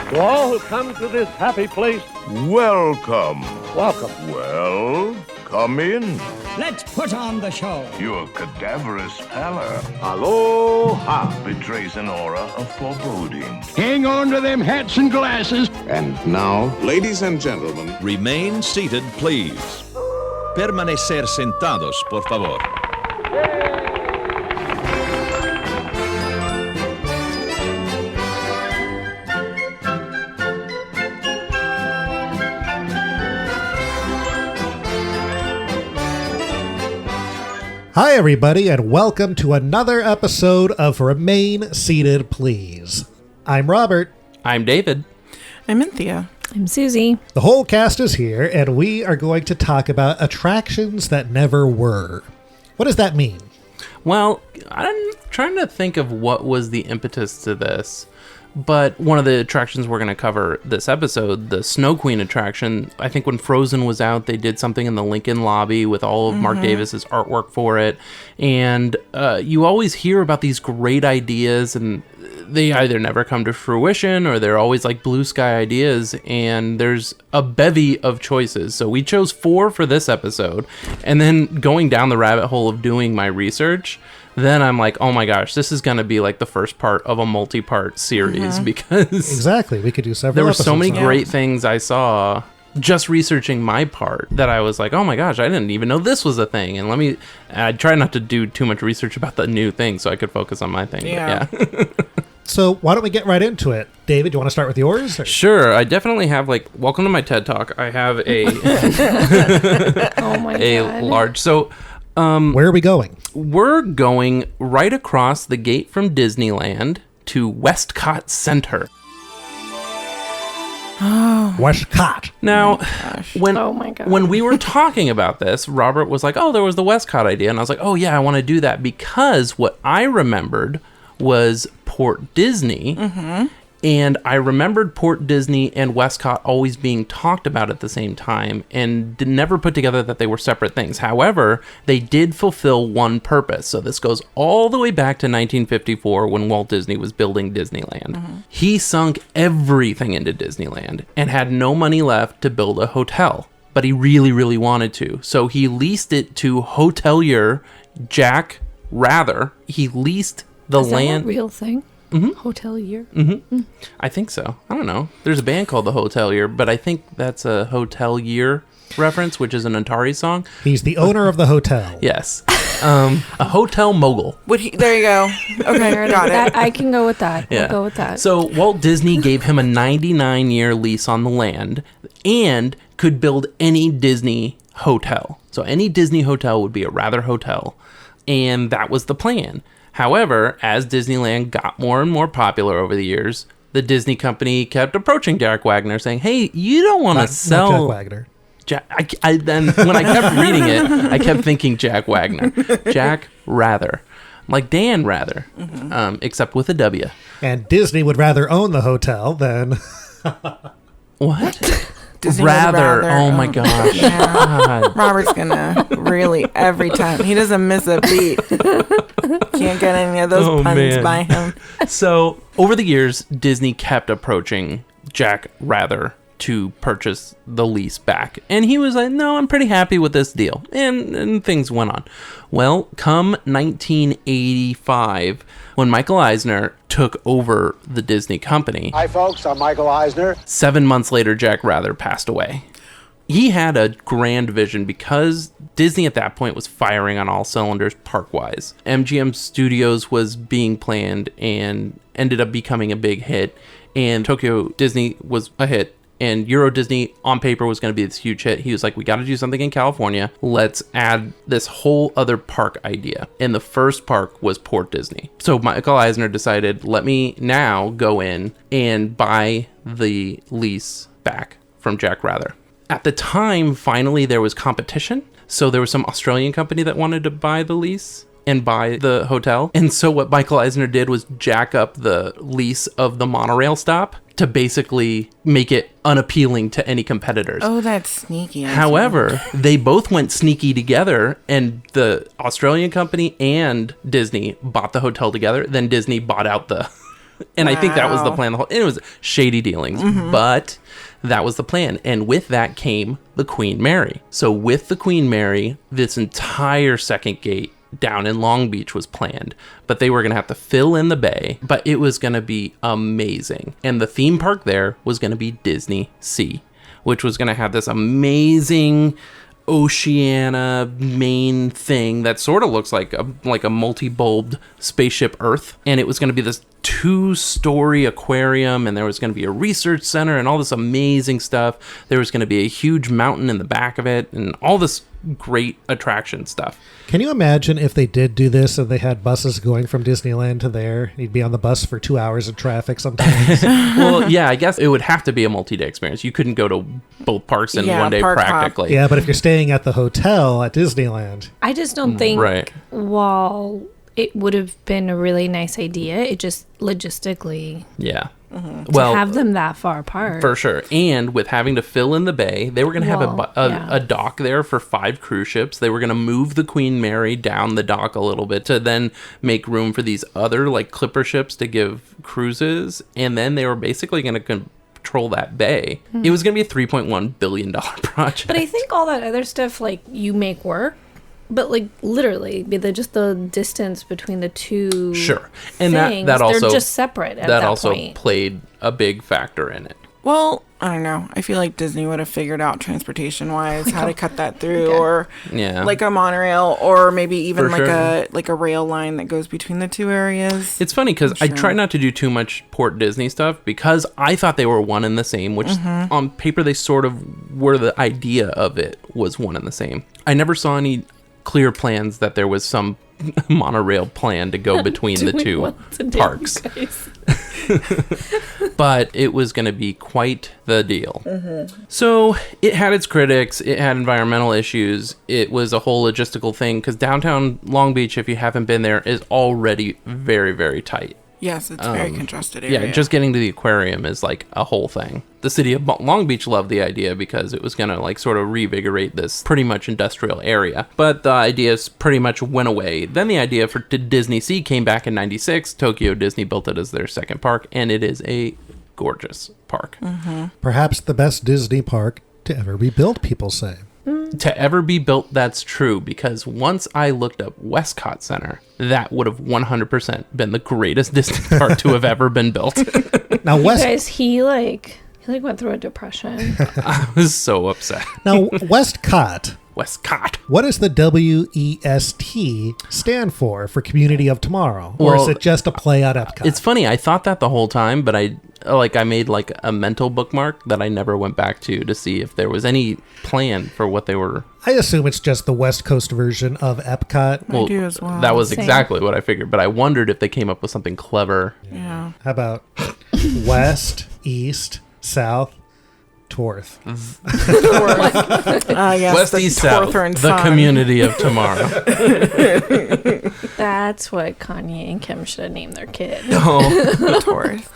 To all who come to this happy place, welcome. Welcome. Well, come in. Let's put on the show. Your cadaverous pallor aloha, betrays an aura of foreboding. Hang on to them hats and glasses. And now, ladies and gentlemen, remain seated, please. Permanecer sentados, por favor. Hi, everybody, and welcome to another episode of Remain Seated, Please. I'm Robert. I'm David. I'm Cynthia. I'm Susie. The whole cast is here, and we are going to talk about attractions that never were. What does that mean? Well, I'm trying to think of what was the impetus to this. But one of the attractions we're going to cover this episode, the Snow Queen attraction, I think when Frozen was out, they did something in the Lincoln lobby with all of Marc Davis's artwork for it. And you always hear about these great ideas, and they either never come to fruition or they're always like blue sky ideas. And there's a bevy of choices. So we chose 4 for this episode. And then going down the rabbit hole of doing my research, then I'm like, oh my gosh, this is going to be like the first part of a multi-part series because... Exactly. We could do several There were episodes so many on great things I saw just researching my part that I was like, oh my gosh, I didn't even know this was a thing. And I try not to do too much research about the new thing so I could focus on my thing. Yeah. So why don't we get right into it? David, you want to start with yours? Or? Sure. I definitely have welcome to my TED Talk. I have a, Oh my a God. large... So... Where are we going? We're going right across the gate from Disneyland to WESTCOT Center. WESTCOT. Now, Oh my God. when we were talking about this, Robert was like, oh, there was the WESTCOT idea. And I was like, oh, yeah, I want to do that because what I remembered was Port Disney. And I remembered Port Disney and WESTCOT always being talked about at the same time and never put together that they were separate things. However, they did fulfill one purpose. So this goes all the way back to 1954 when Walt Disney was building Disneyland. He sunk everything into Disneyland and had no money left to build a hotel. But he really, really wanted to. So he leased it to hotelier Jack Rather. He leased the Is that land. a real thing? Hotelier? I think so. I don't know. There's a band called The Hotelier, but I think that's a Hotel Year reference, which is an Atari song. He's the owner of the hotel. Yes. A hotel mogul. There you go. Okay, got it. I can go with that. Yeah. I'll go with that. So Walt Disney gave him a 99-year lease on the land and could build any Disney hotel. So any Disney hotel would be a Rather hotel. And that was the plan. However, as Disneyland got more and more popular over the years, the Disney company kept approaching Jack Wagner saying, hey, you don't want to sell... Not Jack Wagner. Then when I kept reading it, I kept thinking Jack Wagner. Jack Rather. Like Dan Rather, except with a W. And Disney would rather own the hotel than... What? Disney would Rather. rather. Oh my gosh. Yeah. God. Robert's gonna really, every time. He doesn't miss a beat. Can't get any of those puns man. by him. So, over the years, Disney kept approaching Jack Rather to purchase the lease back. And he was like, no, I'm pretty happy with this deal. And things went on. Well, come 1985, when Michael Eisner took over the Disney company. Hi, folks. I'm Michael Eisner. 7 months later, Jack Rather passed away. He had a grand vision because Disney at that point was firing on all cylinders park-wise. MGM Studios was being planned and ended up becoming a big hit. And Tokyo Disney was a hit. And Euro Disney on paper was going to be this huge hit. He was like, we got to do something in California. Let's add this whole other park idea. And the first park was Port Disney. So Michael Eisner decided, let me now go in and buy the lease back from Jack Rather. At the time, finally, there was competition. So there was some Australian company that wanted to buy the lease and buy the hotel. And so what Michael Eisner did was jack up the lease of the monorail stop to basically make it unappealing to any competitors. Oh, that's sneaky. However, they both went sneaky together, and the Australian company and Disney bought the hotel together. Then Disney bought out the And I think that was the plan. It was shady dealings, but that was the plan. And with that came the Queen Mary. So with the Queen Mary, this entire second gate down in Long Beach was planned, but they were going to have to fill in the bay, but it was going to be amazing. And the theme park there was going to be Disney Sea, which was going to have this amazing Oceania main thing that sort of looks like a multi-bulbed spaceship Earth, and it was going to be this 2-story aquarium, and there was going to be a research center and all this amazing stuff. There was going to be a huge mountain in the back of it and all this great attraction stuff. Can you imagine if they did do this and they had buses going from Disneyland to there? You'd be on the bus for 2 hours of traffic sometimes. Well, yeah, I guess it would have to be a multi-day experience. You couldn't go to both parks in one day practically. Yeah, but if you're staying at the hotel at Disneyland. I just don't think while it would have been a really nice idea, it just logistically... Yeah. Well, to have them that far apart. For sure. And with having to fill in the bay, they were going to have a dock there for 5 cruise ships. They were going to move the Queen Mary down the dock a little bit to then make room for these other like clipper ships to give cruises. And then they were basically going to control that bay. It was going to be a $3.1 billion project. But I think all that other stuff, like, you make work. But, like, literally, just the distance between the two and things, that also, they're just separate at that also point. Played a big factor in it. Well, I don't know. I feel like Disney would have figured out transportation-wise how to cut that through, or like a monorail, or maybe even like a rail line that goes between the two areas. It's funny because I try not to do too much Port Disney stuff because I thought they were one and the same, which on paper they sort of were. The idea of it was one and the same. I never saw any clear plans that there was some monorail plan to go between the two parks. But it was going to be quite the deal. So it had its critics, it had environmental issues, it was a whole logistical thing because downtown Long Beach, if you haven't been there, is already very, very tight. Yes, it's a very congested area. Yeah, just getting to the aquarium is like a whole thing. The city of Long Beach loved the idea because it was going to like sort of revigorate this pretty much industrial area. But the ideas pretty much went away. Then the idea for Disney Sea came back in 96. Tokyo Disney built it as their second park, and it is a gorgeous park. Perhaps the best Disney park to ever be built, people say. To ever be built, that's true, because once I looked up WESTCOT Center, that would have 100% been the greatest Disney park to have ever been built. Now, guys, he went through a depression. I was so upset. Now, WESTCOT. What does the WEST stand for Community of Tomorrow? Or is it just a play on Epcot? It's funny. I thought that the whole time, but I made like a mental bookmark that I never went back to see if there was any plan for what they were. I assume it's just the West Coast version of Epcot. I do as well. That was exactly what I figured, but I wondered if they came up with something clever. Yeah. How about West, East, South, Torth? Yes, West, East, South, the Community of Tomorrow. That's what Kanye and Kim should have named their kid. Torth.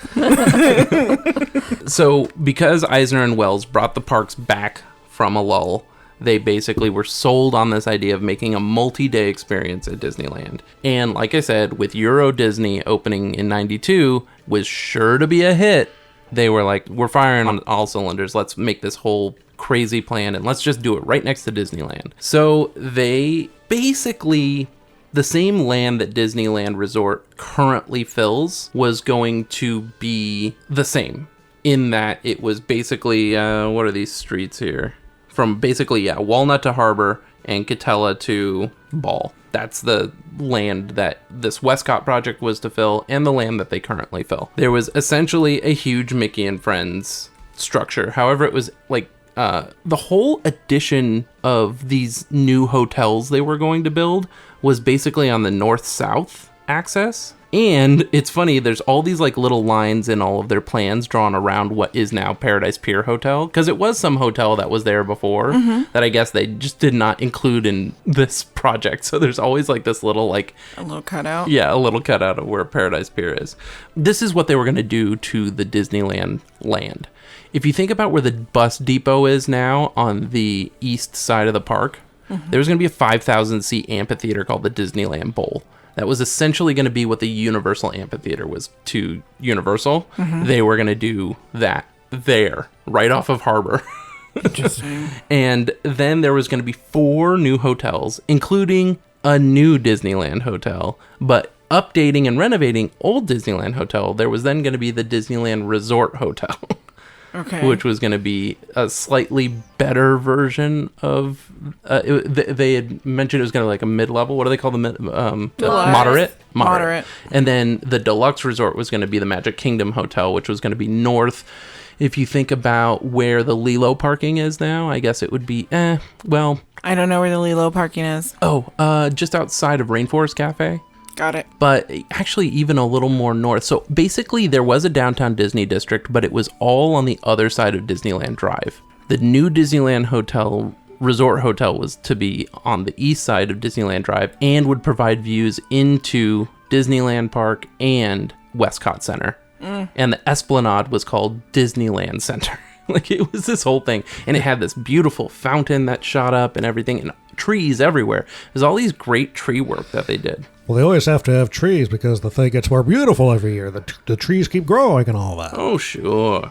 So, because Eisner and Wells brought the parks back from a lull, they basically were sold on this idea of making a multi-day experience at Disneyland. And like I said, with Euro Disney opening in 92 was sure to be a hit. They were like, we're firing on all cylinders. Let's make this whole crazy plan and let's just do it right next to Disneyland. So they basically, the same land that Disneyland Resort currently fills was going to be the same in that it was basically, what are these streets here? From basically, Walnut to Harbor and Catella to Ball. That's the land that this WESTCOT project was to fill and the land that they currently fill. There was essentially a huge Mickey and Friends structure. However, it was like the whole addition of these new hotels they were going to build was basically on the north-south axis. And it's funny, there's all these like little lines in all of their plans drawn around what is now Paradise Pier Hotel, because it was some hotel that was there before that I guess they just did not include in this project. So there's always like this little like... a little cutout? Yeah, a little cutout of where Paradise Pier is. This is what they were going to do to the Disneyland land. If you think about where the bus depot is now on the east side of the park, there's going to be a 5,000 seat amphitheater called the Disneyland Bowl. that was essentially going to be what the Universal Amphitheater was to Universal. They were going to do that there, right off of Harbor. Interesting. And then there was going to be 4 new hotels, including a new Disneyland hotel, but updating and renovating old Disneyland hotel. There was then going to be the Disneyland Resort Hotel. Okay. Which was going to be a slightly better version of. They had mentioned it was going to be like a mid-level. What do they call the moderate? And then the deluxe resort was going to be the Magic Kingdom Hotel, which was going to be north. If you think about where the Lilo parking is now, I guess it would be. Well, I don't know where the Lilo parking is. Oh, just outside of Rainforest Cafe. Got it. But actually even a little more north. So basically there was a downtown Disney district, but it was all on the other side of Disneyland Drive. The new Disneyland Resort Hotel was to be on the east side of Disneyland Drive and would provide views into Disneyland Park and WESTCOT Center. And the Esplanade was called Disneyland Center. Like, it was this whole thing. And it had this beautiful fountain that shot up and everything, and trees everywhere. There's all these great tree work that they did. Well, they always have to have trees because the thing gets more beautiful every year. The trees keep growing and all that. Oh, sure.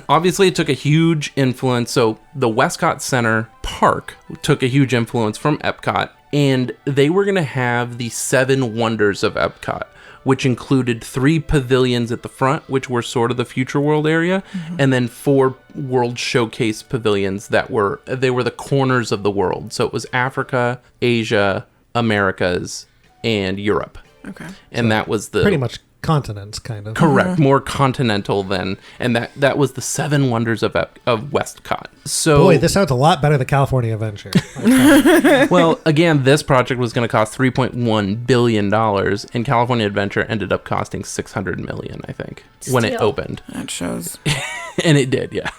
Obviously, it took a huge influence. So the WESTCOT Center Park took a huge influence from Epcot, and they were going to have the 7 wonders of Epcot, which included 3 pavilions at the front, which were sort of the Future World area, and then 4 World Showcase pavilions that were the corners of the world. So it was Africa, Asia, Americas, and Europe. Okay. And so that was the... Pretty much continents, kind of. Correct. More continental than... And that was the 7 wonders of WESTCOT. So... Boy, this sounds a lot better than California Adventure. Well, again, this project was going to cost $3.1 billion, and California Adventure ended up costing $600 million, I think, when it opened. That shows. And it did, yeah.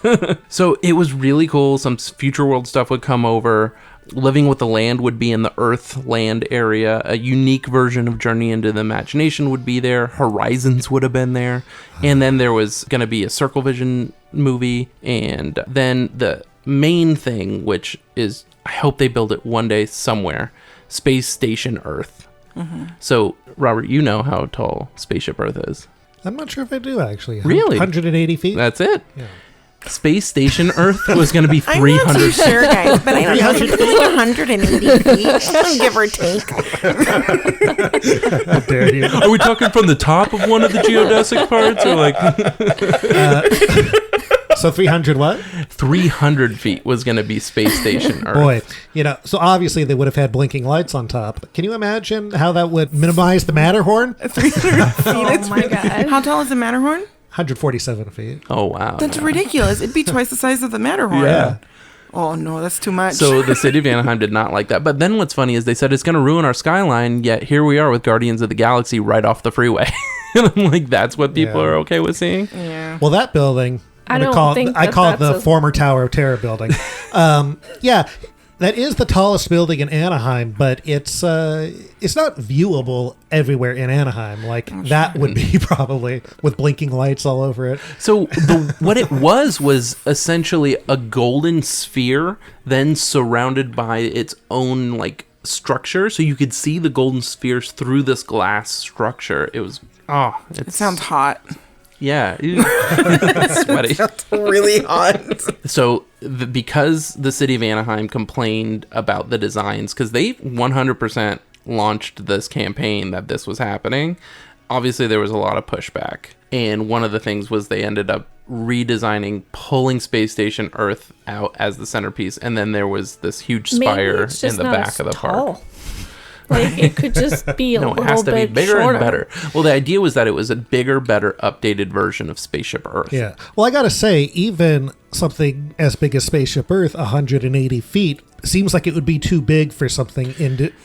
So it was really cool. Some Future World stuff would come over. Living with the Land would be in the Earth Land area. A unique version of Journey into the Imagination would be there. Horizons would have been there. And then there was going to be a Circle Vision movie. And then the main thing, which is, I hope they build it one day somewhere, Space Station Earth. So, Robert, you know how tall Spaceship Earth is. I'm not sure if I do, actually. Really? 180 feet? That's it. Yeah. Space Station Earth was going to be 300 I'm not too sure, guys, but I don't know. It's like 180 feet, give or take. How dare you? Are we talking from the top of one of the geodesic parts, or like... So 300 what? 300 feet was going to be Space Station Earth. Boy, so obviously they would have had blinking lights on top. Can you imagine how that would minimize the Matterhorn? 300 feet. Oh my God. How tall is the Matterhorn? 147 feet. Oh, wow. That's ridiculous. It'd be twice the size of the Matterhorn. Yeah. Oh, no, that's too much. So the city of Anaheim did not like that. But then what's funny is they said it's going to ruin our skyline, yet here we are with Guardians of the Galaxy right off the freeway. And I'm like, that's what people are okay with seeing? Yeah. Well, that building... I call it the former Tower of Terror building. Yeah, that is the tallest building in Anaheim, but it's not viewable everywhere in Anaheim. Like that would be probably with blinking lights all over it. So what it was essentially a golden sphere, then surrounded by its own like structure, so you could see the golden spheres through this glass structure. It was it sounds hot. Yeah, it's sweaty. That's really hot. So because the city of Anaheim complained about the designs, because they 100% launched this campaign that this was happening, obviously there was a lot of pushback. And one of the things was they ended up redesigning, pulling Space Station Earth out as the centerpiece, and then there was this huge spire in the back of the park. Like, it could just be a little bit it has to be bigger shorter. and better. Well, the idea was that it was a bigger, better, updated version of Spaceship Earth. Yeah. Well, I got to say, even something as big as Spaceship Earth, 180 feet, seems like it would be too big for something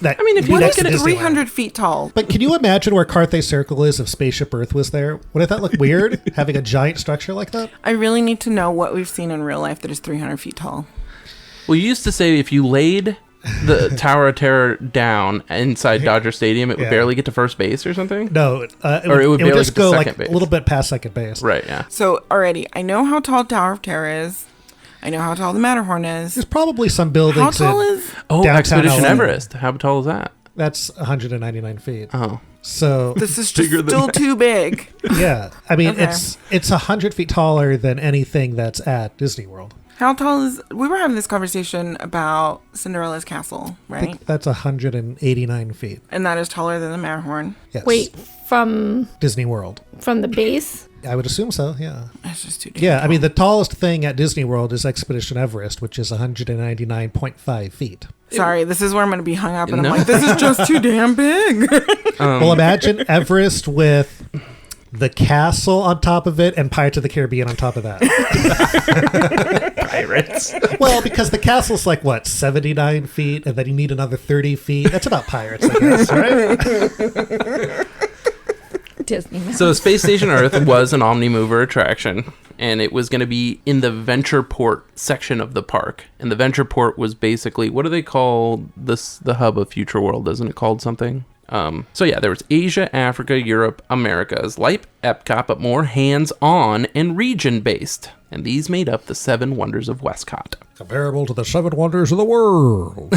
that. I mean, if you look at it, Disneyland. 300 feet tall. But can you imagine where Carthay Circle is if Spaceship Earth was there? Wouldn't that look weird, having a giant structure like that? I really need to know what we've seen in real life that is 300 feet tall. Well, you used to say if you laid the Tower of Terror down inside Dodger Stadium, it would barely get to first base or something? No. It would just go like base. a little bit past second base. Right, yeah. So, already, I know how tall Tower of Terror is. I know how tall the Matterhorn is. There's probably some buildings How tall is... Oh, downtown Expedition LA. Everest. How tall is that? That's 199 feet. Oh. So this is just still too big. Yeah. I mean, it's 100 feet taller than anything that's at Disney World. How tall is... We were having this conversation about Cinderella's castle, right? I think that's 189 feet. And that is taller than the Matterhorn. Yes. Wait, from... Disney World. From the base? I would assume so, yeah. That's just too damn Yeah, tall. I mean, the tallest thing at Disney World is Expedition Everest, which is 199.5 feet. Sorry, this is where I'm going to be hung up, and I'm like, this is just too damn big. Well, imagine Everest with the castle on top of it and Pirates of the Caribbean on top of that. Pirates. Well, because the castle's like, what, 79 feet, and then you need another 30 feet. That's about Pirates, I guess, right? Disney. So Space Station Earth was an Omnimover attraction, and it was going to be in the Venture Port section of the park. And the Venture Port was basically, what do they call this? The hub of Future World, isn't it called something? So yeah, there was Asia, Africa, Europe, Americas, like Epcot, but more hands-on and region-based. And these made up the 7 wonders of WESTCOT. Comparable to the 7 wonders of the world.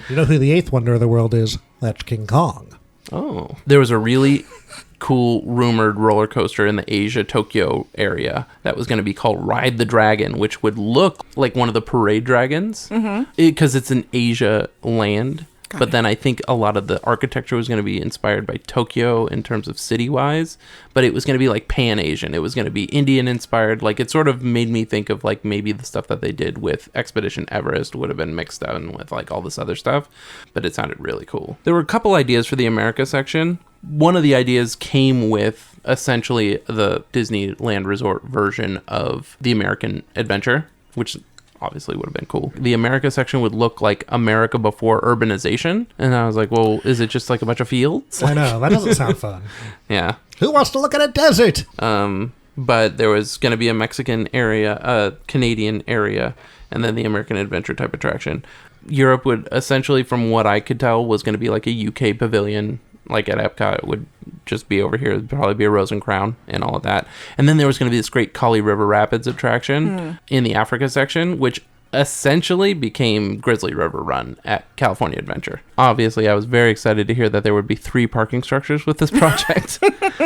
You know who the 8th wonder of the world is? That's King Kong. Oh. There was a really cool rumored roller coaster in the Asia Tokyo area that was going to be called Ride the Dragon, which would look like one of the parade dragons because it's an Asia land. But then I think a lot of the architecture was going to be inspired by Tokyo in terms of city-wise, but it was going to be like Pan-Asian. It was going to be Indian-inspired. Like, it sort of made me think of like maybe the stuff that they did with Expedition Everest would have been mixed in with like all this other stuff, but it sounded really cool. There were a couple ideas for the America section. One of the ideas came with essentially the Disneyland Resort version of the American Adventure, which obviously would have been cool. The America section would look like America before urbanization. And I was like, well, is it just like a bunch of fields? I know, that doesn't sound fun. Yeah. Who wants to look at a desert? But there was going to be a Mexican area, a Canadian area, and then the American Adventure type attraction. Europe would essentially, from what I could tell, was going to be like a UK pavilion. Like at Epcot, it would just be over here. It'd probably be a Rose and Crown and all of that. And then there was going to be this great Kali River Rapids attraction in the Africa section, which essentially became Grizzly River Run at California Adventure. Obviously, I was very excited to hear that there would be 3 parking structures with this project.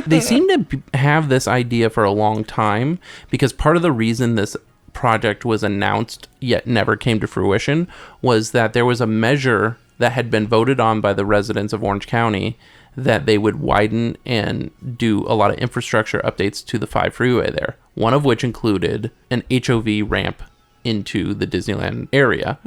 They seem to have this idea for a long time because part of the reason this project was announced yet never came to fruition was that there was a measure that had been voted on by the residents of Orange County that they would widen and do a lot of infrastructure updates to the 5 freeway there. One of which included an HOV ramp into the Disneyland area.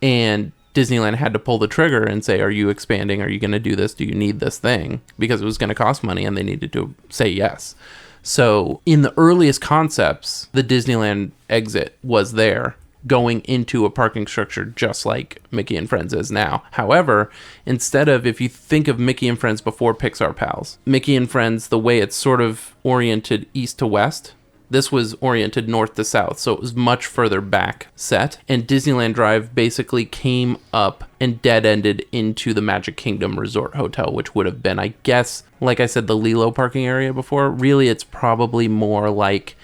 And Disneyland had to pull the trigger and say, are you expanding? Are you going to do this? Do you need this thing? Because it was going to cost money and they needed to say yes. So in the earliest concepts, the Disneyland Exit was there, going into a parking structure just like Mickey and Friends is now. However, instead of, if you think of Mickey and Friends before Pixar Pals, Mickey and Friends, the way it's sort of oriented east to west, this was oriented north to south, so it was much further back set. And Disneyland Drive basically came up and dead-ended into the Magic Kingdom Resort Hotel, which would have been, I guess, like I said, the Lilo parking area before. Really, it's probably more like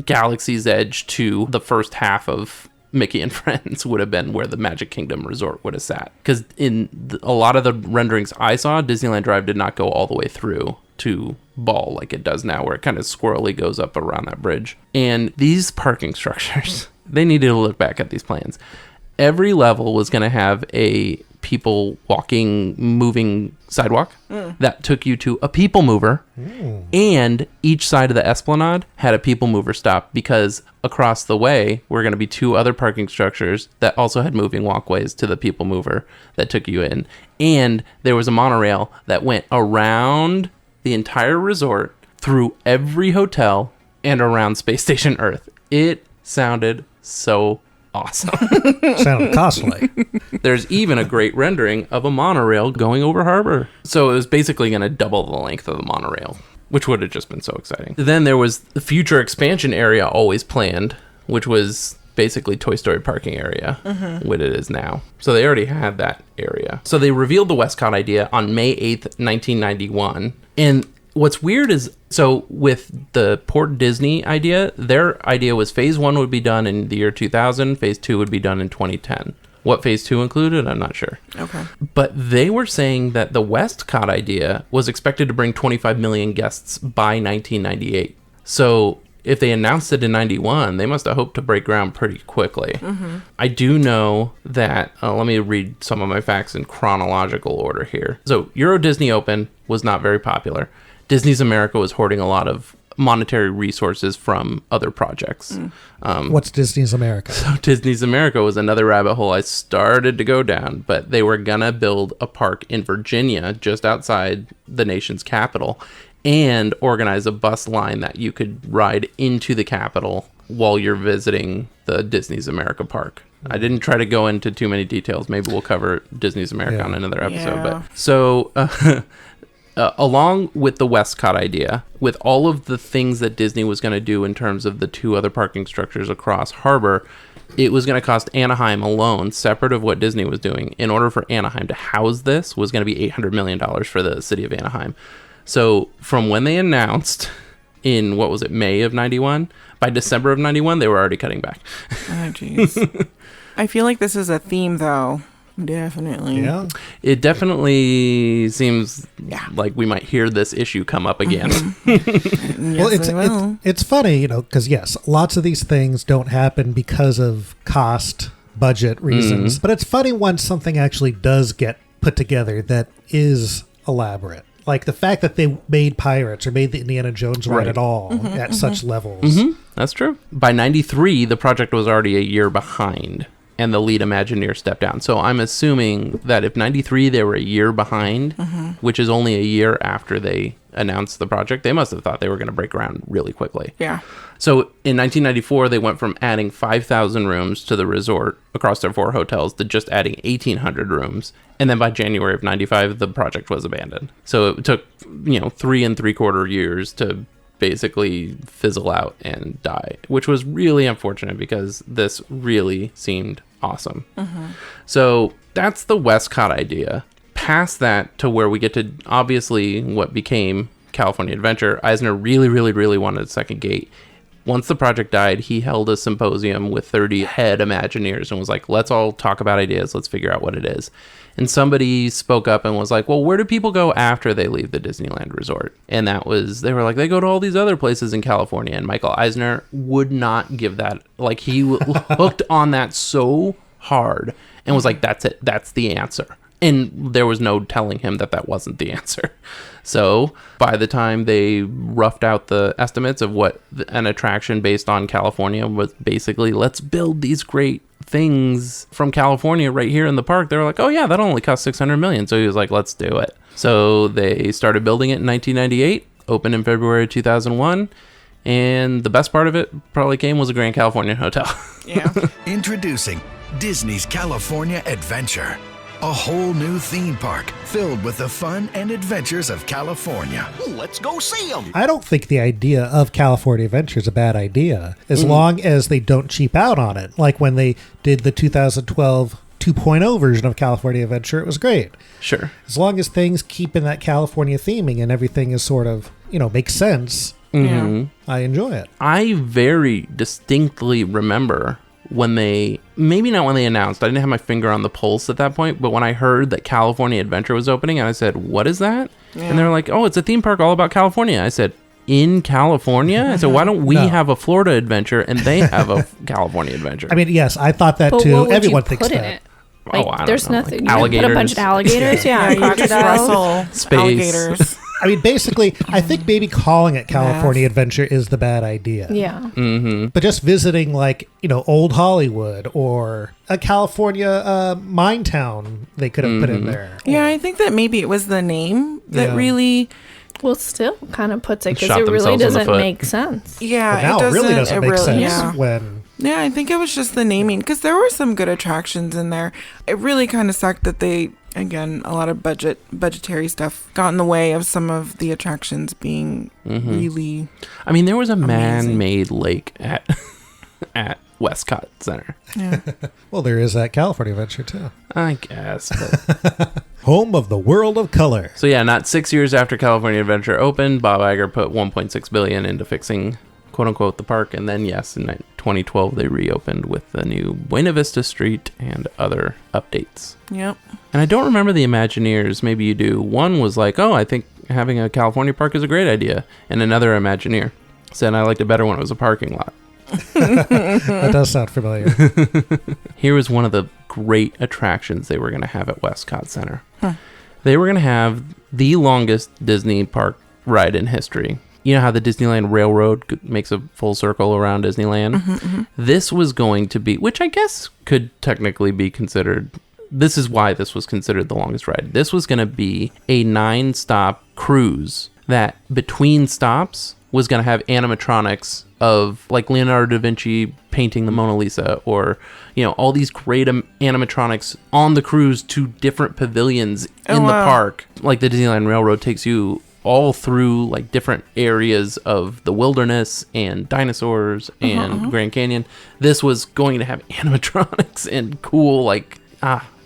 Galaxy's Edge to the first half of Mickey and Friends would have been where the Magic Kingdom Resort would have sat. Because in a lot of the renderings I saw, Disneyland Drive did not go all the way through to Ball like it does now, where it kind of squirrely goes up around that bridge. And these parking structures, they needed to look back at these plans. Every level was going to have a people walking, moving sidewalk that took you to a people mover. And each side of the Esplanade had a people mover stop, because across the way were going to be 2 other parking structures that also had moving walkways to the people mover that took you in. And there was a monorail that went around the entire resort, through every hotel, and around Space Station Earth. It sounded so awesome. Sounded costly. There's even a great rendering of a monorail going over harbor. So it was basically going to double the length of the monorail, which would have just been so exciting. Then there was the future expansion area always planned, which was basically Toy Story parking area, what it is now. So they already had that area. So they revealed the WESTCOT idea on May 8th, 1991. And what's weird is, so with the Port Disney idea, their idea was phase 1 would be done in the year 2000, phase 2 would be done in 2010. What phase 2 included, I'm not sure. Okay. But they were saying that the WESTCOT idea was expected to bring 25 million guests by 1998. So if they announced it in 91, they must have hoped to break ground pretty quickly. Mm-hmm. I do know that, let me read some of my facts in chronological order here. So Euro Disney Open was not very popular. Disney's America was hoarding a lot of monetary resources from other projects. What's Disney's America? So Disney's America was another rabbit hole I started to go down, but they were gonna build a park in Virginia, just outside the nation's capital, and organize a bus line that you could ride into the capital while you're visiting the Disney's America park. I didn't try to go into too many details. Maybe we'll cover Disney's America on another episode. Yeah. But so along with the WESTCOT idea, with all of the things that Disney was going to do in terms of the 2 other parking structures across harbor, it was going to cost Anaheim alone, separate of what Disney was doing, in order for Anaheim to house this, was going to be $800 million for the city of Anaheim. So from when they announced in, what was it, May of 91, by December of 91, they were already cutting back. Oh, jeez. I feel like this is a theme, though. Definitely. Yeah. It definitely seems like we might hear this issue come up again. Well, it's funny, because yes, lots of these things don't happen because of cost, budget reasons. But it's funny when something actually does get put together that is elaborate. Like the fact that they made Pirates or made the Indiana Jones ride at all at such levels. That's true. By 93, the project was already a year behind, and the lead Imagineer stepped down. So I'm assuming that if 93 they were a year behind, which is only a year after they announced the project, they must have thought they were going to break ground really quickly. Yeah. So in 1994, they went from adding 5,000 rooms to the resort across their 4 hotels to just adding 1,800 rooms. And then by January of 95, the project was abandoned. So it took, 3 3/4 years to basically fizzle out and die, which was really unfortunate because this really seemed awesome. So that's the WESTCOT idea. Past that to where we get to obviously what became California Adventure, Eisner really, really, really wanted a second gate. Once the project died, he held a symposium with 30 head Imagineers and was like, let's all talk about ideas. Let's figure out what it is. And somebody spoke up and was like, well, where do people go after they leave the Disneyland Resort? And they were like, they go to all these other places in California. And Michael Eisner would not give that. Like, he hooked on that so hard and was like, that's it. That's the answer. And there was no telling him that wasn't the answer. So by the time they roughed out the estimates of what an attraction based on California was, basically, let's build these great things from California right here in the park, they were like, oh yeah, that'll only cost $600 million. So he was like, let's do it. So they started building it in 1998, opened in February 2001. And the best part of it probably was a Grand Californian hotel. Yeah. Introducing Disney's California Adventure. A whole new theme park filled with the fun and adventures of California. Let's go see them. I don't think the idea of California Adventure is a bad idea, as long as they don't cheap out on it. Like when they did the 2012 2.0 version of California Adventure, it was great. Sure. As long as things keep in that California theming and everything is sort of, makes sense, I enjoy it. I very distinctly remember when maybe not when they announced, I didn't have my finger on the pulse at that point, but when I heard that California Adventure was opening, and I said, what is that? Yeah. And they were like, oh, it's a theme park all about California. I said, in California? I said, why don't we have a Florida Adventure and they have a California Adventure? I mean, yes, I thought that too. What would Everyone you thinks put in that. it? Like, I there's don't know, nothing. like You put a bunch of alligators. Yeah, crocodiles. Space. Alligators. I mean, basically, I think maybe calling it California Adventure is the bad idea. Yeah. But just visiting, like, Old Hollywood or a California mine town they could have put in there. Yeah, I think that maybe it was the name that really... Well, still kind of puts it because Shot it really themselves in the doesn't foot. make sense. Yeah, But now it really doesn't make sense when... Yeah, I think it was just the naming, because there were some good attractions in there. It really kind of sucked that they, again, a lot of budgetary stuff got in the way of some of the attractions being really I mean, there was a amazing. man-made lake at WESTCOT Center. Yeah. Well, there is that California Adventure, too. I guess. But... Home of the world of color. So yeah, not 6 years after California Adventure opened, Bob Iger put $1.6 billion into fixing quote unquote, the park. And then, yes, in 2012, they reopened with the new Buena Vista Street and other updates. Yep. And I don't remember the Imagineers. Maybe you do. One was like, oh, I think having a California park is a great idea. And another Imagineer said, I liked it better when it was a parking lot. That does sound familiar. Here was one of the great attractions they were going to have at WESTCOT Center. They were going to have the longest Disney park ride in history. You know how the Disneyland Railroad makes a full circle around Disneyland? This was going to be, which I guess could technically be considered, this is why this was considered the longest ride. This was going to be a 9-stop cruise that between stops was going to have animatronics of like Leonardo da Vinci painting the Mona Lisa, or, you know, all these great animatronics on the cruise to different pavilions in the park. Like the Disneyland Railroad takes you all through like different areas of the wilderness and dinosaurs and Grand Canyon. This was going to have animatronics and cool, like,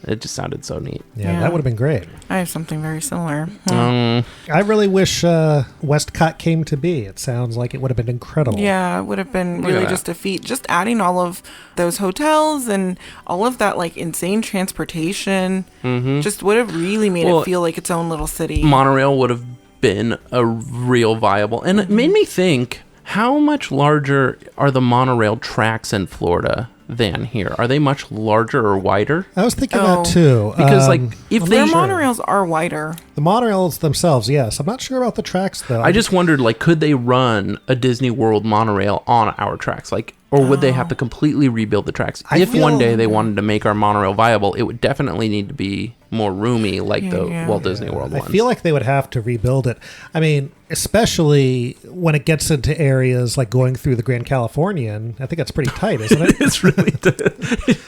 it just sounded so neat. Yeah, that would have been great. I have something very similar. I really wish WESTCOT came to be. It sounds like it would have been incredible. Yeah, it would have been really just a feat. Just adding all of those hotels and all of that like insane transportation just would have really made it feel like its own little city. Monorail would have been a real viable. And it made me think, how much larger are the monorail tracks in Florida than here? Are they much larger or wider? I was thinking that too. Because if their monorails are wider. The monorails themselves, yes. I'm not sure about the tracks though. I just wondered, like, could they run a Disney World monorail on our tracks? Like, or would they have to completely rebuild the tracks? If one day they wanted to make our monorail viable, it would definitely need to be more roomy, like the Walt Disney World ones. I feel like they would have to rebuild it. I mean, especially when it gets into areas like going through the Grand Californian. I think that's pretty tight, isn't it? It's really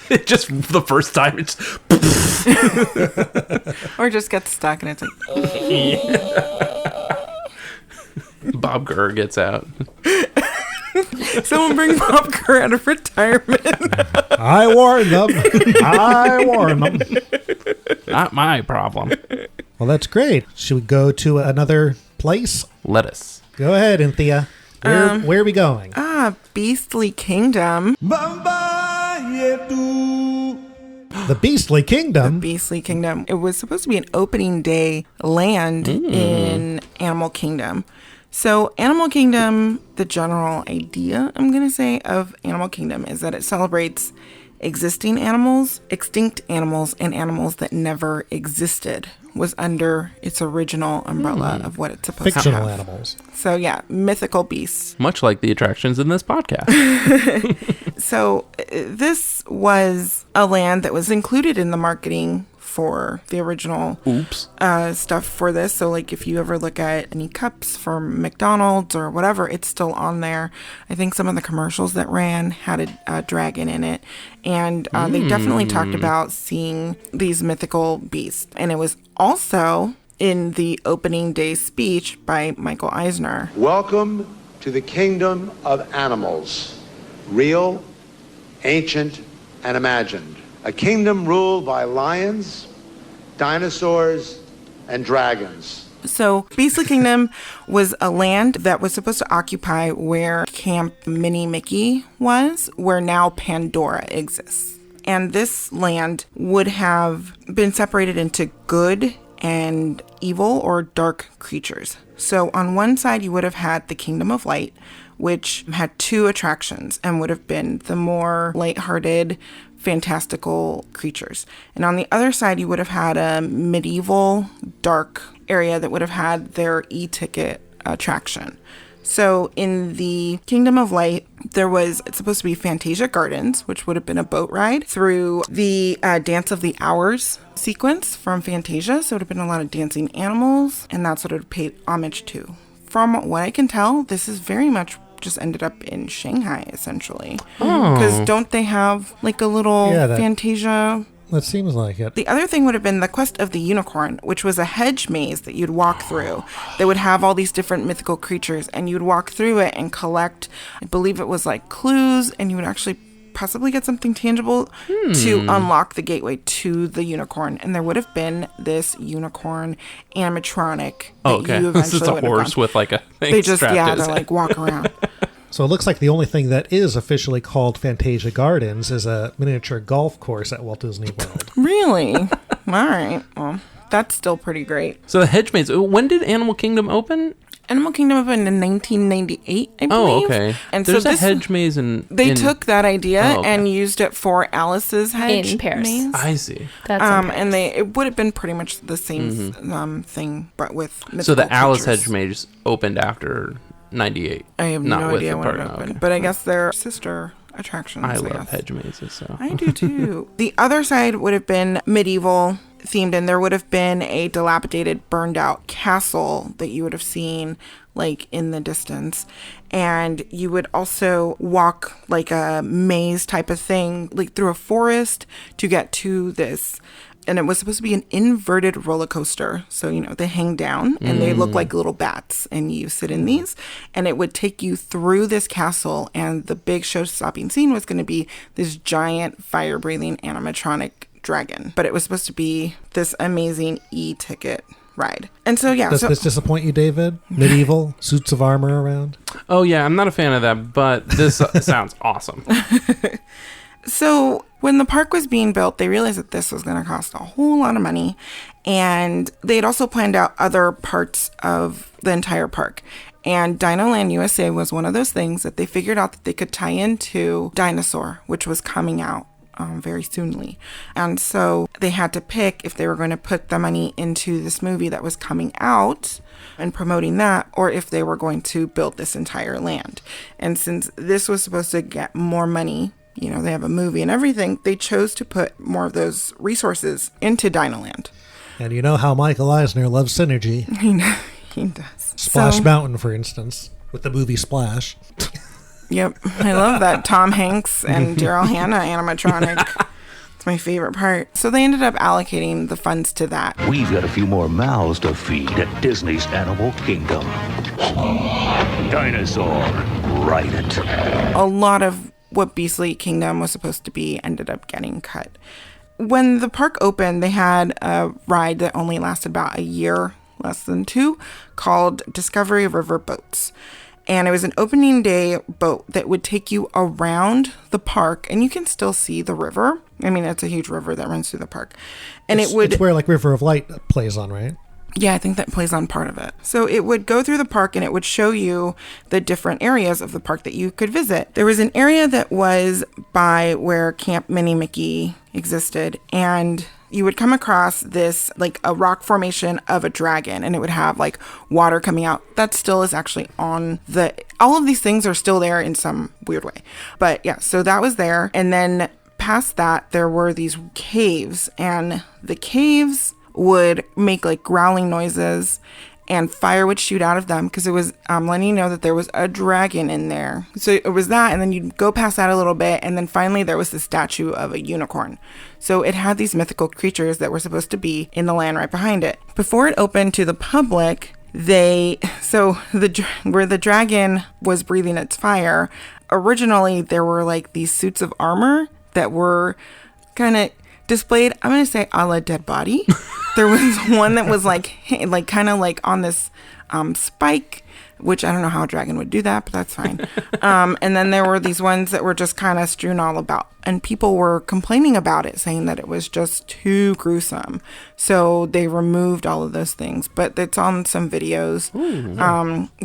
it just the first time it's or just gets stuck and it's like Bob Gurr gets out. Someone bring Bob Gurr out of retirement. I warned them. I warned them. Not my problem. Well, that's great. Should we go to another place? Let us. Go ahead, Anthea. Where are we going? Beastly Kingdom. The Beastly Kingdom? The Beastly Kingdom. It was supposed to be an opening day land in Animal Kingdom. So Animal Kingdom, the general idea, I'm going to say, of Animal Kingdom is that it celebrates existing animals, extinct animals, and animals that never existed, was under its original umbrella of what it's supposed to have. Fictional animals. So yeah, mythical beasts. Much like the attractions in this podcast. So this was a land that was included in the marketing for the original stuff for this. So like if you ever look at any cups from McDonald's or whatever, it's still on there. I think some of the commercials that ran had a dragon in it. And they definitely talked about seeing these mythical beasts. And it was also in the opening day speech by Michael Eisner. Welcome to the kingdom of animals, real, ancient, and imagined. A kingdom ruled by lions, dinosaurs, and dragons. So Beastly Kingdom was a land that was supposed to occupy where Camp Minnie Mickey was, where now Pandora exists. And this land would have been separated into good and evil or dark creatures. So on one side, you would have had the Kingdom of Light, which had 2 attractions and would have been the more lighthearted, fantastical creatures. And on the other side, you would have had a medieval, dark area that would have had their e-ticket attraction. So in the Kingdom of Light, it's supposed to be Fantasia Gardens, which would have been a boat ride through the Dance of the Hours sequence from Fantasia. So it would have been a lot of dancing animals, and that's what it would pay homage to. From what I can tell, this is very much just ended up in Shanghai, essentially. Because don't they have like a little Fantasia? That seems like it. The other thing would have been the Quest of the Unicorn, which was a hedge maze that you'd walk through. That would have all these different mythical creatures, and you'd walk through it and collect, I believe it was like clues, and you would actually possibly get something tangible to unlock the gateway to the unicorn. And there would have been this unicorn animatronic. Oh, okay. This is a horse with like a thing they just, strapped to his they like walk around. So it looks like the only thing that is officially called Fantasia Gardens is a miniature golf course at Walt Disney World. Really? All right. Well, that's still pretty great. So the Hedge Maze, when did Animal Kingdom open? Animal Kingdom opened in 1998, I believe. Oh, okay. And there's so a hedge maze They took that idea okay. and used it for Alice's hedge in Paris. maze. I see. That's and it would have been pretty much the same thing, but with mythical So the Alice creatures. hedge maze opened after 98. I have not no with idea the when park. it opened, Okay. but I guess they're sister attractions. I love guess. hedge mazes. So I do too. The other side would have been medieval themed, and there would have been a dilapidated, burned out castle that you would have seen like in the distance. And you would also walk like a maze type of thing, like through a forest to get to this. And it was supposed to be an inverted roller coaster. So, they hang down and they look like little bats, and you sit in these, and it would take you through this castle. And the big show-stopping scene was going to be this giant fire-breathing animatronic dragon. But it was supposed to be this amazing e-ticket ride. And so, yeah. Does this disappoint you, David? Medieval, suits of armor around? Oh, yeah, I'm not a fan of that, but this sounds awesome. So when the park was being built, they realized that this was going to cost a whole lot of money. And they had also planned out other parts of the entire park. And Dino Land USA was one of those things that they figured out that they could tie into Dinosaur, which was coming out very soonly. And so they had to pick if they were going to put the money into this movie that was coming out and promoting that, or if they were going to build this entire land. And since this was supposed to get more money, they have a movie and everything, they chose to put more of those resources into Dino Land. And you know how Michael Eisner loves synergy. He does. Splash Mountain, for instance, with the movie Splash. Yep. I love that Tom Hanks and Daryl Hannah animatronic. It's my favorite part. So they ended up allocating the funds to that. We've got a few more mouths to feed at Disney's Animal Kingdom. Dinosaur, ride it. A lot of what Beastly Kingdom was supposed to be ended up getting cut. When the park opened, they had a ride that only lasted about a year, less than 2, called Discovery River Boats. And it was an opening day boat that would take you around the park, and you can still see the river. I mean, it's a huge river that runs through the park. And it's where like River of Light plays on, right? Yeah, I think that plays on part of it. So it would go through the park and it would show you the different areas of the park that you could visit. There was an area that was by where Camp Minnie Mickey existed, and you would come across this, like a rock formation of a dragon, and it would have like water coming out. That still is actually on all of these things are still there in some weird way. But yeah, so that was there. And then past that, there were these caves, and the caves would make like growling noises, and fire would shoot out of them because it was letting you know that there was a dragon in there. So it was that, and then you'd go past that a little bit, and then finally there was the statue of a unicorn. So it had these mythical creatures that were supposed to be in the land right behind it. Before it opened to the public, where the dragon was breathing its fire, originally there were like these suits of armor that were kind of displayed, I'm going to say a la Dead Body. There was one that was like kind of like on this spike, which I don't know how a dragon would do that, but that's fine. And then there were these ones that were just kind of strewn all about, and people were complaining about it, saying that it was just too gruesome. So they removed all of those things, but it's on some videos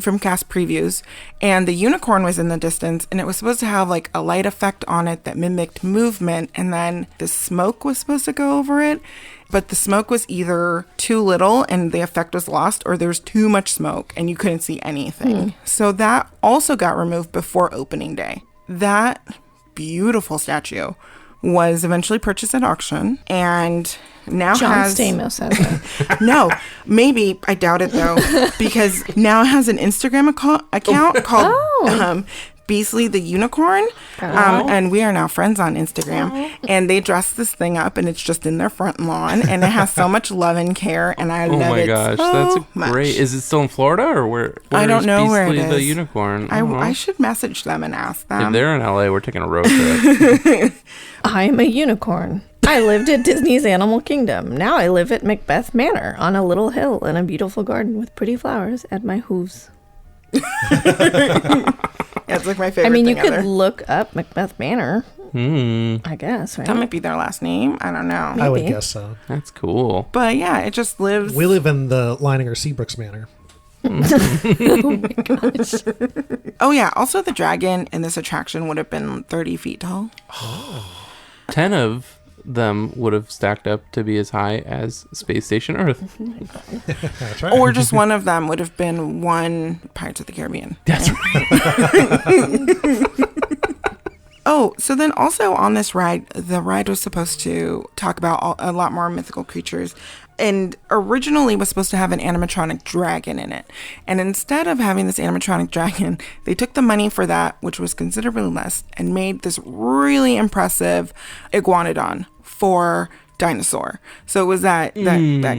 from cast previews. And the unicorn was in the distance, and it was supposed to have like a light effect on it that mimicked movement, and then the smoke was supposed to go over it. But the smoke was either too little and the effect was lost, or there's too much smoke and you couldn't see anything. So that also got removed before opening day. That beautiful statue was eventually purchased at auction, and now John Stamos has it. No, maybe. I doubt it though, because now it has an Instagram account called Beastly the Unicorn, and we are now friends on Instagram. And they dress this thing up, and it's just in their front lawn, and it has so much love and care, and I love it. Oh my gosh, that's great! Is it still in Florida, or where I don't know where it is. The Unicorn. I should message them and ask them. If they're in LA, we're taking a road trip. I'm a unicorn. I lived at Disney's Animal Kingdom. Now I live at Macbeth Manor on a little hill in a beautiful garden with pretty flowers at my hooves. It's like my favorite. I mean, you thing could ever. look up Macbeth Manor. I guess, right? That might be their last name. I don't know. I would guess so. That's cool. But yeah, it just lives. We live in the Leininger Seabrooks Manor. Oh my gosh. Oh yeah. Also, the dragon in this attraction would have been 30 feet tall. 10 of them would have stacked up to be as high as Space Station Earth. That's right. Or just one of them would have been one Pirates of the Caribbean. That's right. Oh, so then also on this ride, the ride was supposed to talk about a lot more mythical creatures, and originally was supposed to have an animatronic dragon in it. And instead of having this animatronic dragon, they took the money for that, which was considerably less, and made this really impressive iguanodon for Dinosaur. So it was that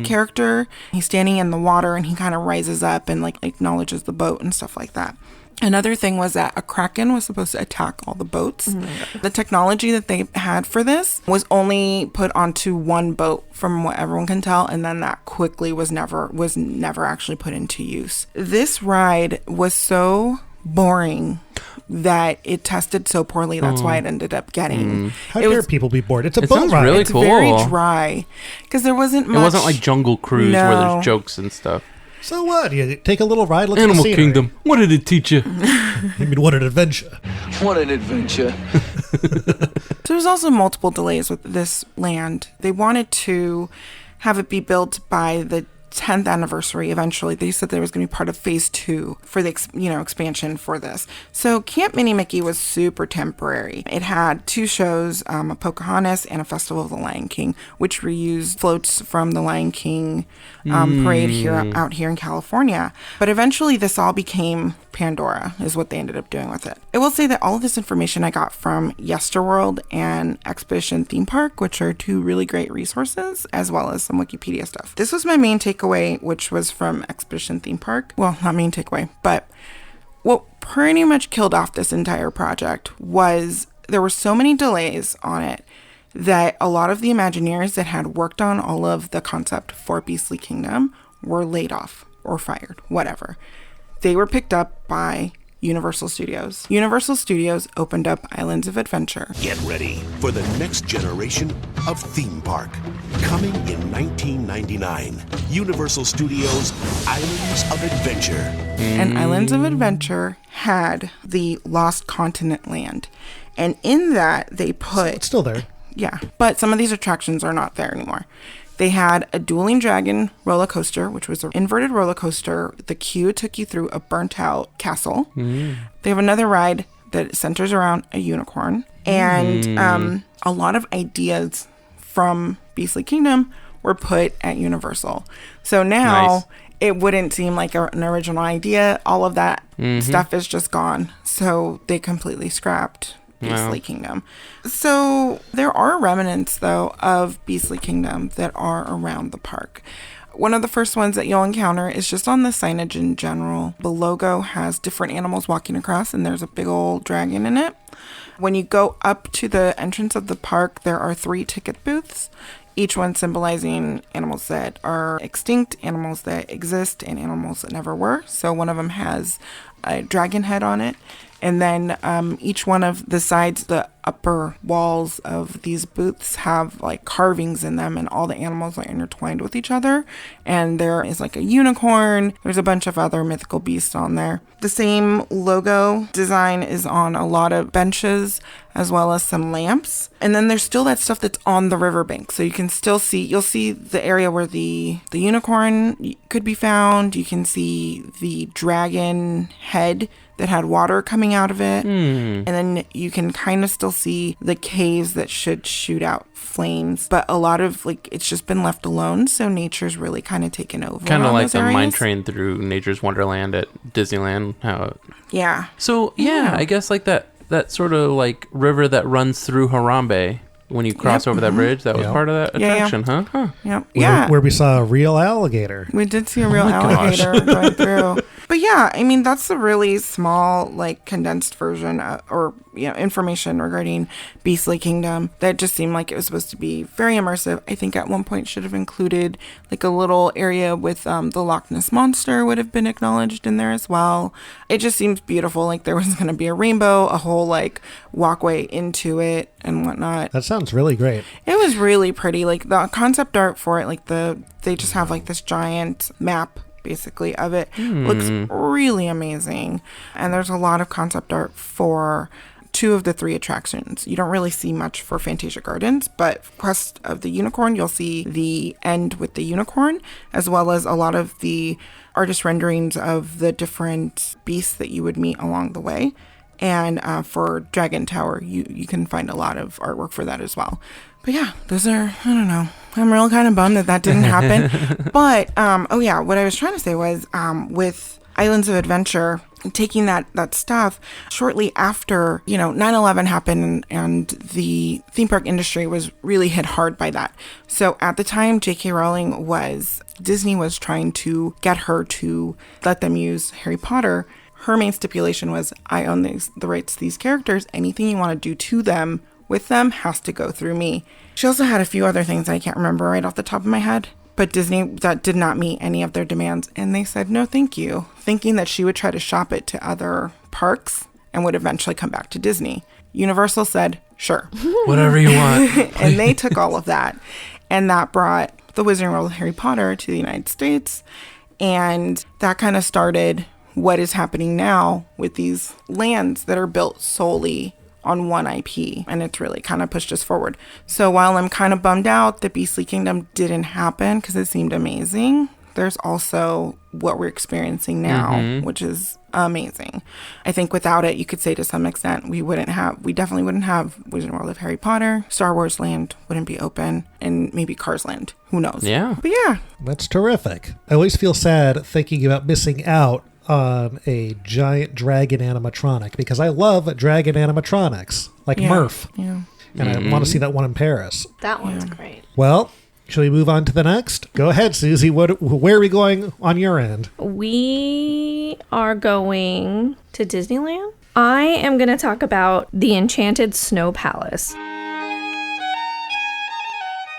character. He's standing in the water and he kind of rises up and like acknowledges the boat and stuff like that. Another thing was that a kraken was supposed to attack all the boats. The technology that they had for this was only put onto one boat, from what everyone can tell, and then that quickly was never actually put into use. This ride was so boring that it tested so poorly. That's why it ended up getting. How dare people be bored? It's a boat sounds ride. really It's cool. very dry because there wasn't much. It wasn't like Jungle Cruise where No. there's jokes and stuff. So what? You take a little ride, look at Animal the scenery. Kingdom. What did it teach you? I mean, what an adventure. What an adventure. So there's also multiple delays with this land. They wanted to have it be built by the 10th anniversary eventually. They said there was going to be part of phase 2 for the expansion for this. So Camp Minnie Mickey was super temporary. It had 2 shows, a Pocahontas and a Festival of the Lion King, which reused floats from the Lion King parade out here in California. But eventually this all became Pandora is what they ended up doing with it. I will say that all of this information I got from Yesterworld and Expedition Theme Park, which are 2 really great resources, as well as some Wikipedia stuff. This was my main takeaway, which was from Expedition Theme Park. Well, not main takeaway, but what pretty much killed off this entire project was there were so many delays on it that a lot of the Imagineers that had worked on all of the concept for Beastly Kingdom were laid off or fired, whatever. They were picked up by Universal Studios. Universal Studios opened up Islands of Adventure. Get ready for the next generation of theme park. Coming in 1999, Universal Studios Islands of Adventure. And Islands of Adventure had the Lost Continent land. And in that, they put... It's still there. Yeah, but some of these attractions are not there anymore. They had a Dueling Dragon roller coaster, which was an inverted roller coaster. The queue took you through a burnt out castle. They have another ride that centers around a unicorn. And a lot of ideas from Beastly Kingdom were put at Universal. So now it wouldn't seem like an original idea. All of that stuff is just gone. So they completely scrapped Beastly Kingdom. So there are remnants, though, of Beastly Kingdom that are around the park. One of the first ones that you'll encounter is just on the signage in general. The logo has different animals walking across, and there's a big old dragon in it. When you go up to the entrance of the park, there are 3 ticket booths, each one symbolizing animals that are extinct, animals that exist, and animals that never were. So one of them has a dragon head on it. And then each one of the sides, the upper walls of these booths have like carvings in them, and all the animals are intertwined with each other. And there is like a unicorn. There's a bunch of other mythical beasts on there. The same logo design is on a lot of benches, as well as some lamps. And then there's still that stuff that's on the riverbank. So you can still see, you'll see the area where the unicorn could be found. You can see the dragon head that had water coming out of it. And then you can kind of still see the caves that should shoot out flames. But a lot of, like, it's just been left alone. So nature's really kind of taken over. Kind of like the mine train through Nature's Wonderland at Disneyland. Yeah. So, I guess like that sort of like river that runs through Harambe when you cross over that bridge, that was part of that attraction, huh? Yep. Yeah. Where we saw a real alligator. We did see a real alligator going through. But yeah, I mean, that's a really small, like, condensed version information regarding Beastly Kingdom that just seemed like it was supposed to be very immersive. I think at one point should have included like a little area with the Loch Ness Monster would have been acknowledged in there as well. It just seems beautiful. Like there was going to be a rainbow, a whole like walkway into it and whatnot. That sounds really great. It was really pretty. Like the concept art for it, like they just have like this giant map basically of it. Looks really amazing. And there's a lot of concept art for 2 of the 3 attractions. You don't really see much for Fantasia Gardens, but Quest of the Unicorn, you'll see the end with the unicorn, as well as a lot of the artist renderings of the different beasts that you would meet along the way. And for Dragon Tower, you can find a lot of artwork for that as well. But yeah, those are, I don't know. I'm real kind of bummed that didn't happen. But, what I was trying to say was with Islands of Adventure, taking that stuff shortly after, 9/11 happened and the theme park industry was really hit hard by that. So at the time, J.K. Rowling Disney was trying to get her to let them use Harry Potter. Her main stipulation was, I own the rights to these characters. Anything you want to do to them, with them, has to go through me. She also had a few other things I can't remember right off the top of my head. But Disney, that did not meet any of their demands. And they said, no, thank you. Thinking that she would try to shop it to other parks and would eventually come back to Disney. Universal said, sure. Whatever you want. And they took all of that. And that brought the Wizarding World of Harry Potter to the United States. And that kind of started what is happening now with these lands that are built solely on one IP, and it's really kind of pushed us forward. So while I'm kind of bummed out that Beastly Kingdom didn't happen because it seemed amazing, there's also what we're experiencing now, which is amazing. I think without it, you could say to some extent, we definitely wouldn't have Wizarding World of Harry Potter, Star Wars Land wouldn't be open, and maybe Cars Land. Who knows? Yeah. But yeah. That's terrific. I always feel sad thinking about missing out on a giant dragon animatronic because I love dragon animatronics like Murph. Yeah. And I want to see that one in Paris. That one's great. Well, shall we move on to the next? Go ahead, Susie. Where are we going on your end? We are going to Disneyland. I am going to talk about the Enchanted Snow Palace,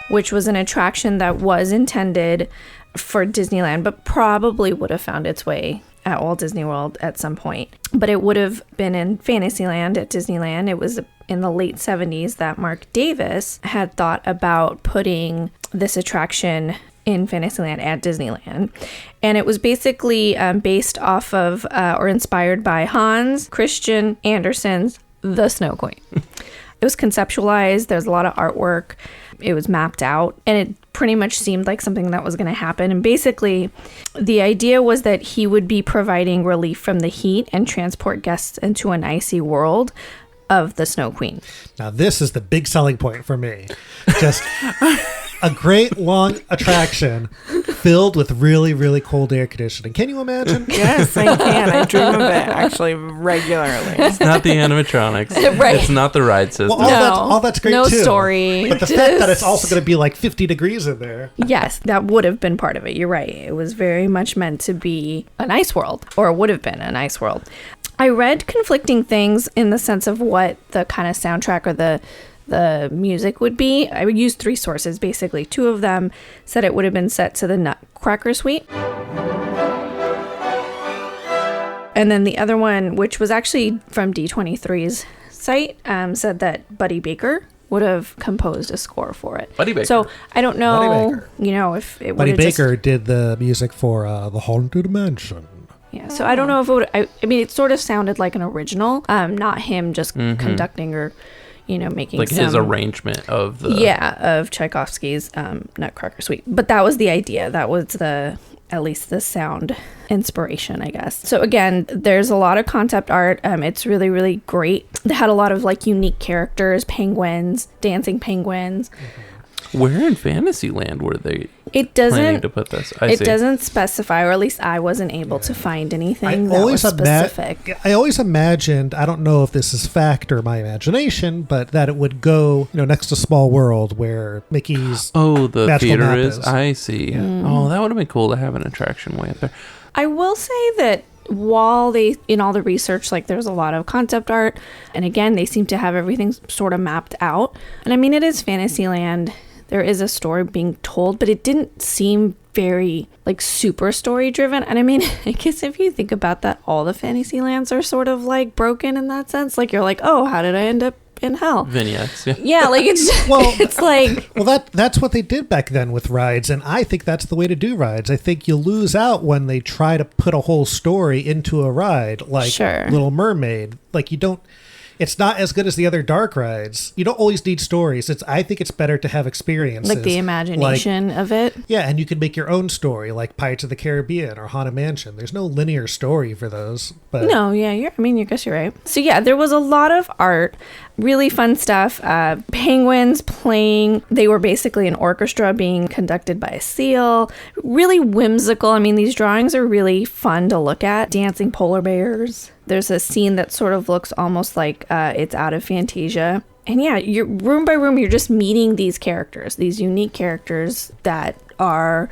which was an attraction that was intended for Disneyland, but probably would have found its way at Walt Disney World at some point. But it would have been in Fantasyland at Disneyland. It was in the late 70s that Marc Davis had thought about putting this attraction in Fantasyland at Disneyland. And it was basically based off of or inspired by Hans Christian Andersen's The Snow Queen. It was conceptualized. There's a lot of artwork. It was mapped out, and it pretty much seemed like something that was going to happen. And basically, the idea was that he would be providing relief from the heat and transport guests into an icy world of the Snow Queen. Now, this is the big selling point for me. Just a great long attraction filled with really, really cold air conditioning. Can you imagine? Yes, I can. I dream of it actually regularly. It's not the animatronics. Right. It's not the ride system. Well, all that's great no too. Story. But the fact that it's also going to be like 50 degrees in there. Yes, that would have been part of it. You're right. It was very much meant to be an ice world, or would have been an ice world. I read conflicting things in the sense of what the kind of soundtrack or the music would be. I would use 3 sources, basically. 2 of them said it would have been set to the Nutcracker Suite. And then the other one, which was actually from D23's site, said that Buddy Baker would have composed a score for it. Buddy Baker. So I don't know, if it would Buddy have Baker did the music for The Haunted Mansion. Yeah, so I don't know if it would... I mean, it sort of sounded like an original, not him just conducting or... making like his arrangement of the of Tchaikovsky's Nutcracker Suite. But that was the idea. That was at least the sound inspiration, I guess. So again, there's a lot of concept art. It's really, really great. They had a lot of like unique characters, penguins, dancing penguins. Where in Fantasyland were they It planning doesn't to put this. It doesn't specify, or at least I wasn't able to find anything that was specific. I always imagined, I don't know if this is fact or my imagination, but that it would go, next to Small World where Mickey's the theater map is. I see. Oh, that would have been cool to have an attraction way up there. I will say that while they, in all the research, like there's a lot of concept art, and again, they seem to have everything sort of mapped out. And I mean, it is Fantasyland. There is a story being told, but it didn't seem very like super story driven. And I mean, I guess if you think about that, all the Fantasylands are sort of like broken in that sense. Like you're like, oh, how did I end up in hell? Vignettes. Yeah, like it's it's like, well, that's what they did back then with rides, and I think that's the way to do rides. I think you lose out when they try to put a whole story into a ride, like Little Mermaid. Like you don't. It's not as good as the other dark rides. You don't always need stories. I think it's better to have experiences. Like the imagination of it. Yeah, and you can make your own story, like Pirates of the Caribbean or Haunted Mansion. There's no linear story for those. But no, yeah, I guess you're right. So yeah, there was a lot of art, really fun stuff. Penguins playing. They were basically an orchestra being conducted by a seal. Really whimsical. I mean, these drawings are really fun to look at. Dancing polar bears. There's a scene that sort of looks almost like it's out of Fantasia. And yeah, you're room by room, you're just meeting these characters, these unique characters that are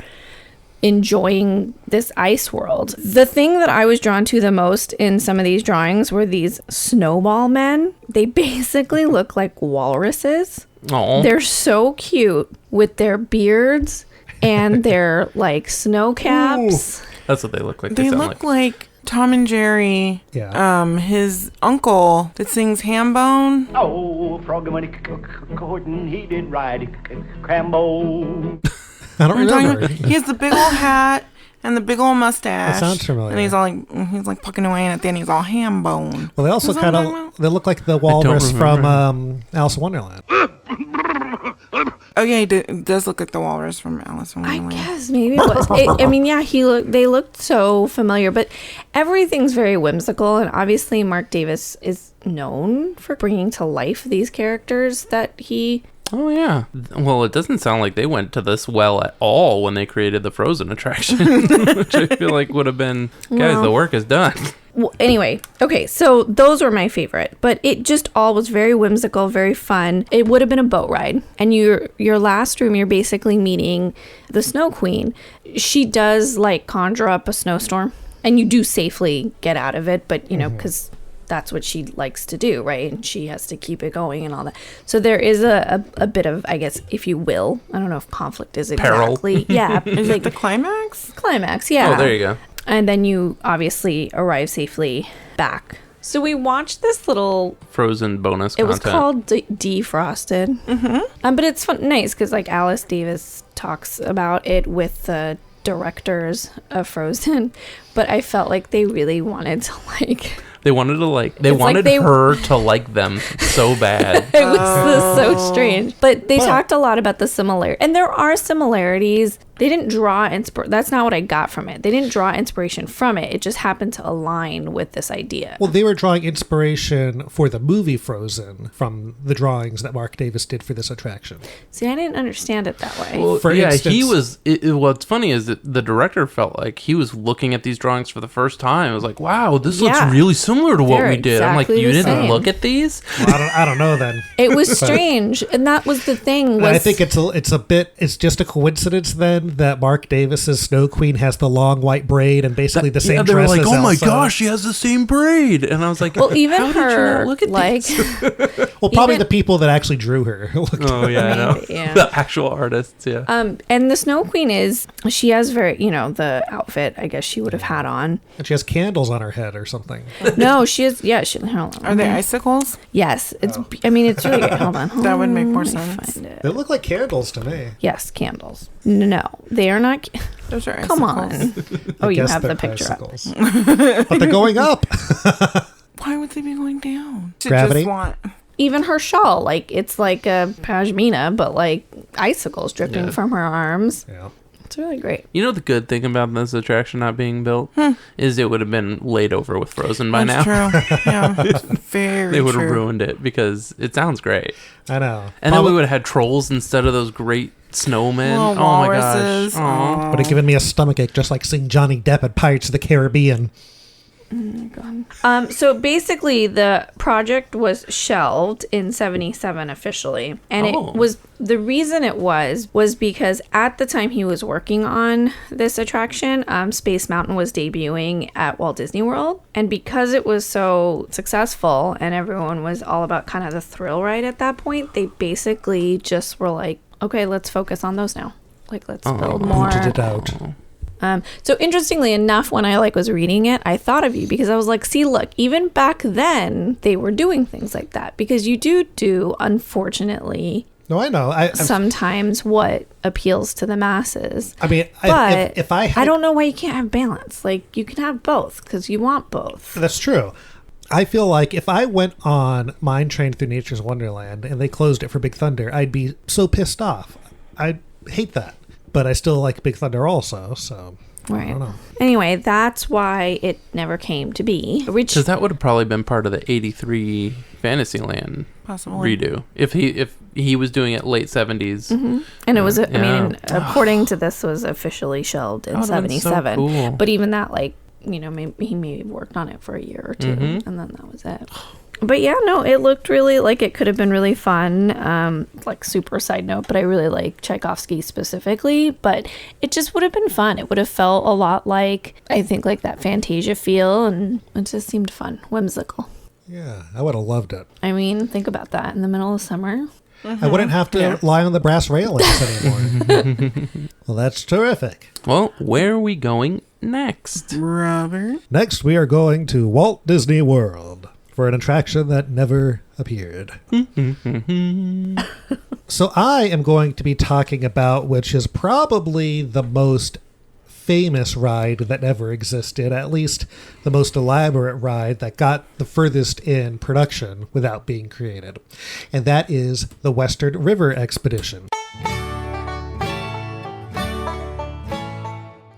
enjoying this ice world. The thing that I was drawn to the most in some of these drawings were these snowball men. They basically look like walruses. Aww. They're so cute with their beards and their like snow caps. Ooh. That's what they look like. They look like Tom and Jerry, his uncle that sings Hambone. Oh, Froggy when he did ride Crambo. I don't remember. He has the big old hat and the big old mustache. That sounds familiar. And he's like pucking away, and at the end he's all Hambone. Well, they also they look like the walrus from Alice in Wonderland. Oh yeah, he does look like the walrus from Alice in Wonderland. I guess maybe it was. They looked so familiar, but everything's very whimsical, and obviously Marc Davis is known for bringing to life these characters that he. Oh yeah. Well, it doesn't sound like they went to this well at all when they created the Frozen attraction, which I feel like would have been, guys, the work is done. Well, anyway, okay, so those were my favorite, but it just all was very whimsical, very fun. It would have been a boat ride, and your last room, you're basically meeting the Snow Queen. She does like conjure up a snowstorm, and you do safely get out of it, but because that's what she likes to do, right? And she has to keep it going and all that. So there is a bit of, I guess, if you will, I don't know if conflict is exactly. Peril. Yeah. Is it the climax? Climax, yeah. Oh, there you go. And then you obviously arrive safely back. So we watched this little Frozen bonus content. It was called Defrosted. Mm-hmm. But it's nice because like Alice Davis talks about it with the directors of Frozen. But I felt like they really wanted to like... They wanted her to like them so bad. It was so strange. But they talked a lot about the similarity. And there are similarities. They didn't draw that's not what I got from it. They didn't draw inspiration from it. It just happened to align with this idea. Well, they were drawing inspiration for the movie Frozen from the drawings that Marc Davis did for this attraction. See, I didn't understand it that way. Well, he was... what's funny is that the director felt like he was looking at these drawings for the first time. It was like, wow, this looks really similar to what we did. I'm like, you didn't look at these? Well, I don't know then. It was strange. And that was the thing. I think it's just a coincidence then that Marc Davis's Snow Queen has the long white braid and basically the same dress as Elsa. Oh my gosh, she has the same braid. And I was like, well, even how her, did you not look at like, well, probably the people that actually drew her. Oh yeah, I know. Yeah. The actual artists, yeah. And the Snow Queen she has very, the outfit I guess she would have had on. And she has candles on her head or something. No, she is. Yeah, Are they icicles? Yes, it's. Oh. I mean, it's really good. Hold on. That would make more sense. They look like candles to me. Yes, candles. No, they are not. Those are icicles. Come on. Oh, you have the picture icicles. Up. But they're going up. Why would they be going down? Gravity. Even her shawl, like it's like a pashmina, but like icicles dripping from her arms. Yeah. It's really great. You know the good thing about this attraction not being built is it would have been laid over with Frozen by now. That's true. Yeah, very They would have ruined it because it sounds great. I know. And then we would have had trolls instead of those great snowmen. Little Oh my walruses. gosh. Aw. Would have given me a stomachache just like seeing Johnny Depp at Pirates of the Caribbean. So basically, the project was shelved in 77 officially. And it was, the reason it was because at the time he was working on this attraction, Space Mountain was debuting at Walt Disney World. And because it was so successful and everyone was all about kind of the thrill ride at that point, they basically just were like, okay, let's focus on those now. Like, let's build more. Booted it out. So interestingly enough, when I was reading it, I thought of you because I was like, see, look, even back then they were doing things like that because you do, unfortunately. No, I know. Sometimes what appeals to the masses. I mean, but if I don't know why you can't have balance. Like, you can have both because you want both. That's true. I feel like if I went on Mine Train through Nature's Wonderland and they closed it for Big Thunder, I'd be so pissed off. I'd hate that. But I still like Big Thunder also, so right. I don't know. Anyway, that's why it never came to be. Because that would have probably been part of the 83 Fantasyland redo. If he was doing it late 70s. Mm-hmm. And it was, I mean, according to this, was officially shelved in 77. So cool. But even that, maybe he may have worked on it for a year or two, and then that was it. But yeah, no, it looked really like it could have been really fun. Super side note, but I really like Tchaikovsky specifically. But it just would have been fun. It would have felt a lot like, I think, like that Fantasia feel, and it just seemed fun, whimsical. Yeah, I would have loved it. I mean, think about that in the middle of summer. I wouldn't have to lie on the brass railings anymore. Well, that's terrific. Well, where are we going next? Robert? Next, we are going to Walt Disney World for an attraction that never appeared. So I am going to be talking about, which is probably the most famous ride that ever existed, at least the most elaborate ride that got the furthest in production without being created. And that is the Western River Expedition.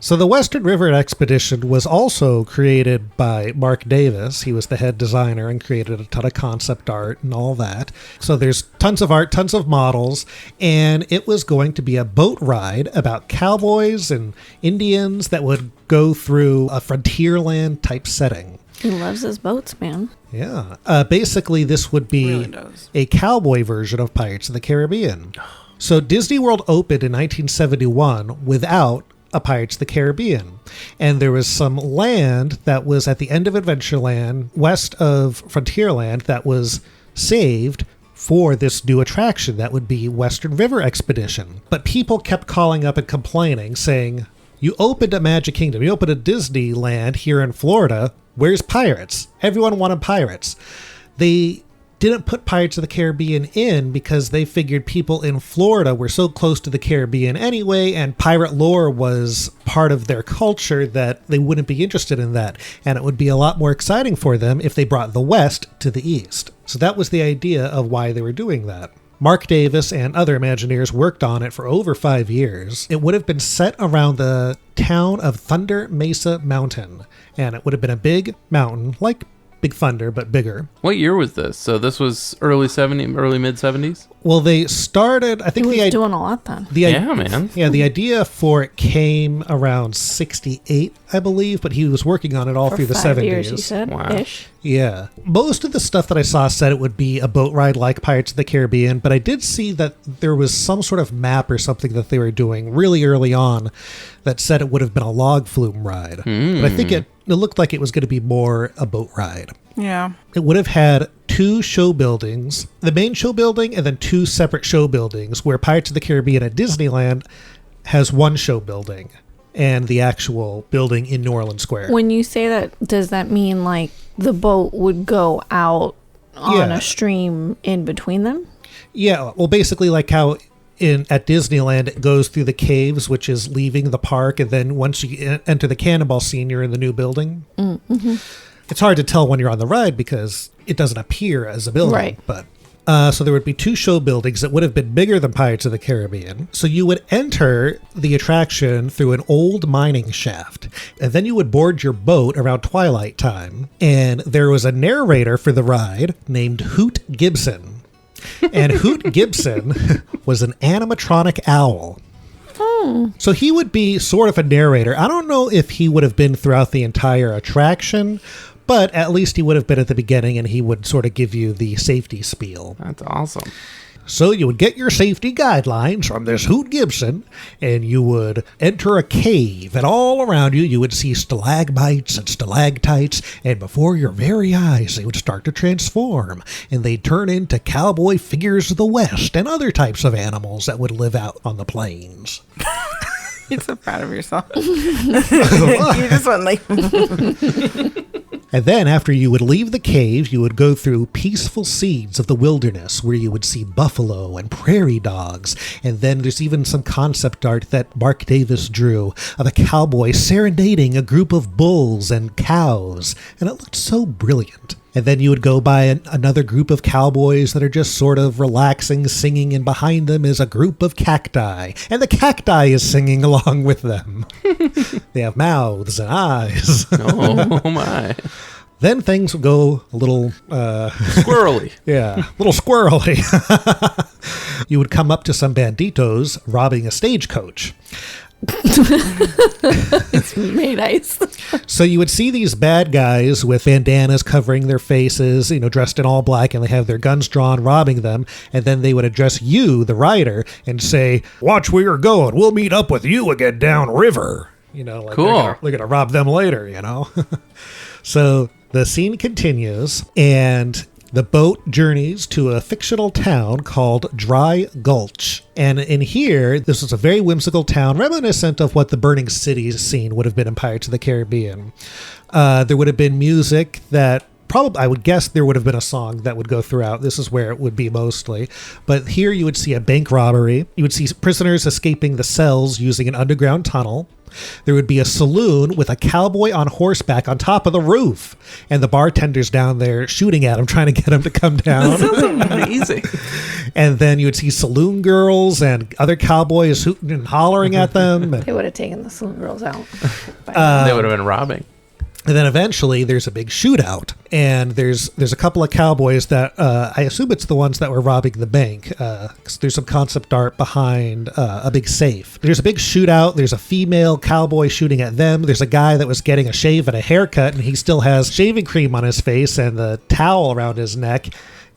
So the Western River Expedition was also created by Marc Davis. He was the head designer and created a ton of concept art and all that. So there's tons of art, tons of models, and it was going to be a boat ride about cowboys and Indians that would go through a frontierland type setting. He loves his boats, man. Yeah. Basically, this would be a cowboy version of Pirates of the Caribbean. So Disney World opened in 1971 without a Pirates of the Caribbean. And there was some land that was at the end of Adventureland, west of Frontierland, that was saved for this new attraction that would be Western River Expedition. But people kept calling up and complaining, saying, you opened a Magic Kingdom, you opened a Disneyland here in Florida, where's pirates? Everyone wanted pirates. They didn't put Pirates of the Caribbean in because they figured people in Florida were so close to the Caribbean anyway, and pirate lore was part of their culture, that they wouldn't be interested in that. And it would be a lot more exciting for them if they brought the West to the East. So that was the idea of why they were doing that. Marc Davis and other Imagineers worked on it for over 5 years. It would have been set around the town of Thunder Mesa Mountain, and it would have been a big mountain, like Big Thunder, but bigger. What year was this? So this was early mid 70s? Well, they started, I think he was doing a lot then. Man. Yeah, the idea for it came around 68, I believe, but he was working on it all through the 70s. 5 years, you said? Wow. Ish. Yeah. Most of the stuff that I saw said it would be a boat ride like Pirates of the Caribbean, but I did see that there was some sort of map or something that they were doing really early on that said it would have been a log flume ride. But I think it looked like it was going to be more a boat ride. Yeah. It would have had 2 show buildings, the main show building and then 2 separate show buildings, where Pirates of the Caribbean at Disneyland has 1 show building and the actual building in New Orleans Square. When you say that, does that mean like the boat would go out on a stream in between them? Yeah, well, basically like how at Disneyland it goes through the caves, which is leaving the park, and then once you enter the cannonball scene, you're in the new building. Mm-hmm. It's hard to tell when you're on the ride because it doesn't appear as a building. Right. But so there would be 2 show buildings that would have been bigger than Pirates of the Caribbean. So you would enter the attraction through an old mining shaft, and then you would board your boat around twilight time. And there was a narrator for the ride named Hoot Gibson. And Hoot Gibson was an animatronic owl. So he would be sort of a narrator. I don't know if he would have been throughout the entire attraction, but at least he would have been at the beginning, and he would sort of give you the safety spiel. That's awesome. So you would get your safety guidelines from this Hoot Gibson, and you would enter a cave, and all around you, you would see stalagmites and stalactites, and before your very eyes, they would start to transform, and they'd turn into cowboy figures of the West and other types of animals that would live out on the plains. You're so proud of yourself. You just went like... And then after you would leave the cave, you would go through peaceful scenes of the wilderness where you would see buffalo and prairie dogs. And then there's even some concept art that Marc Davis drew of a cowboy serenading a group of bulls and cows. And it looked so brilliant. And then you would go by another group of cowboys that are just sort of relaxing, singing, and behind them is a group of cacti. And the cacti is singing along with them. They have mouths and eyes. Oh my. Then things would go a little... squirrely. Yeah, a little squirrely. You would come up to some banditos robbing a stagecoach. It's made ice. So you would see these bad guys with bandanas covering their faces, dressed in all black, and they have their guns drawn, robbing them. And then they would address you, the rider, and say, "Watch where you're going. We'll meet up with you again downriver." Cool. They're gonna rob them later, So the scene continues, and the boat journeys to a fictional town called Dry Gulch. And in here, this was a very whimsical town, reminiscent of what the Burning Cities scene would have been in Pirates of the Caribbean. There would have been music that probably, I would guess there would have been a song that would go throughout. This is where it would be mostly. But here you would see a bank robbery. You would see prisoners escaping the cells using an underground tunnel. There would be a saloon with a cowboy on horseback on top of the roof, and the bartender's down there shooting at him, trying to get him to come down. That sounds amazing. And then you would see saloon girls and other cowboys hooting and hollering at them. They would have taken the saloon girls out. They would have been robbing. And then eventually there's a big shootout, and there's a couple of cowboys that I assume it's the ones that were robbing the bank, because there's some concept art behind a big safe. There's a big shootout. There's a female cowboy shooting at them. There's a guy that was getting a shave and a haircut, and he still has shaving cream on his face and the towel around his neck.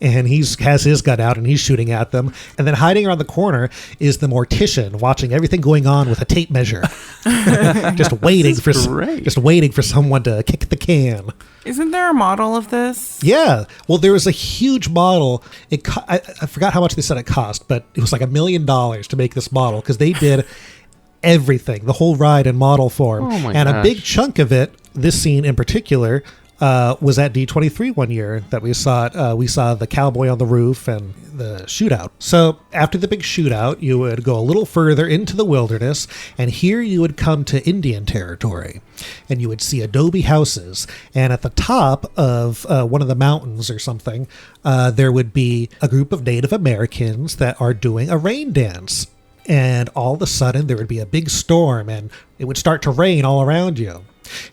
And he has his gun out and he's shooting at them. And then hiding around the corner is the mortician watching everything going on with a tape measure. just waiting for someone to kick the can. Isn't there a model of this? Yeah. Well, there was a huge model. I forgot how much they said it cost, but it was like $1 million to make this model because they did everything, the whole ride in model form. Oh my and gosh. A big chunk of it, this scene in particular, was at D23 one year that we saw it. We saw the cowboy on the roof and the shootout. So after the big shootout, you would go a little further into the wilderness, and here you would come to Indian territory, and you would see adobe houses. And at the top of one of the mountains or something, there would be a group of Native Americans that are doing a rain dance. And all of a sudden, there would be a big storm, and it would start to rain all around you.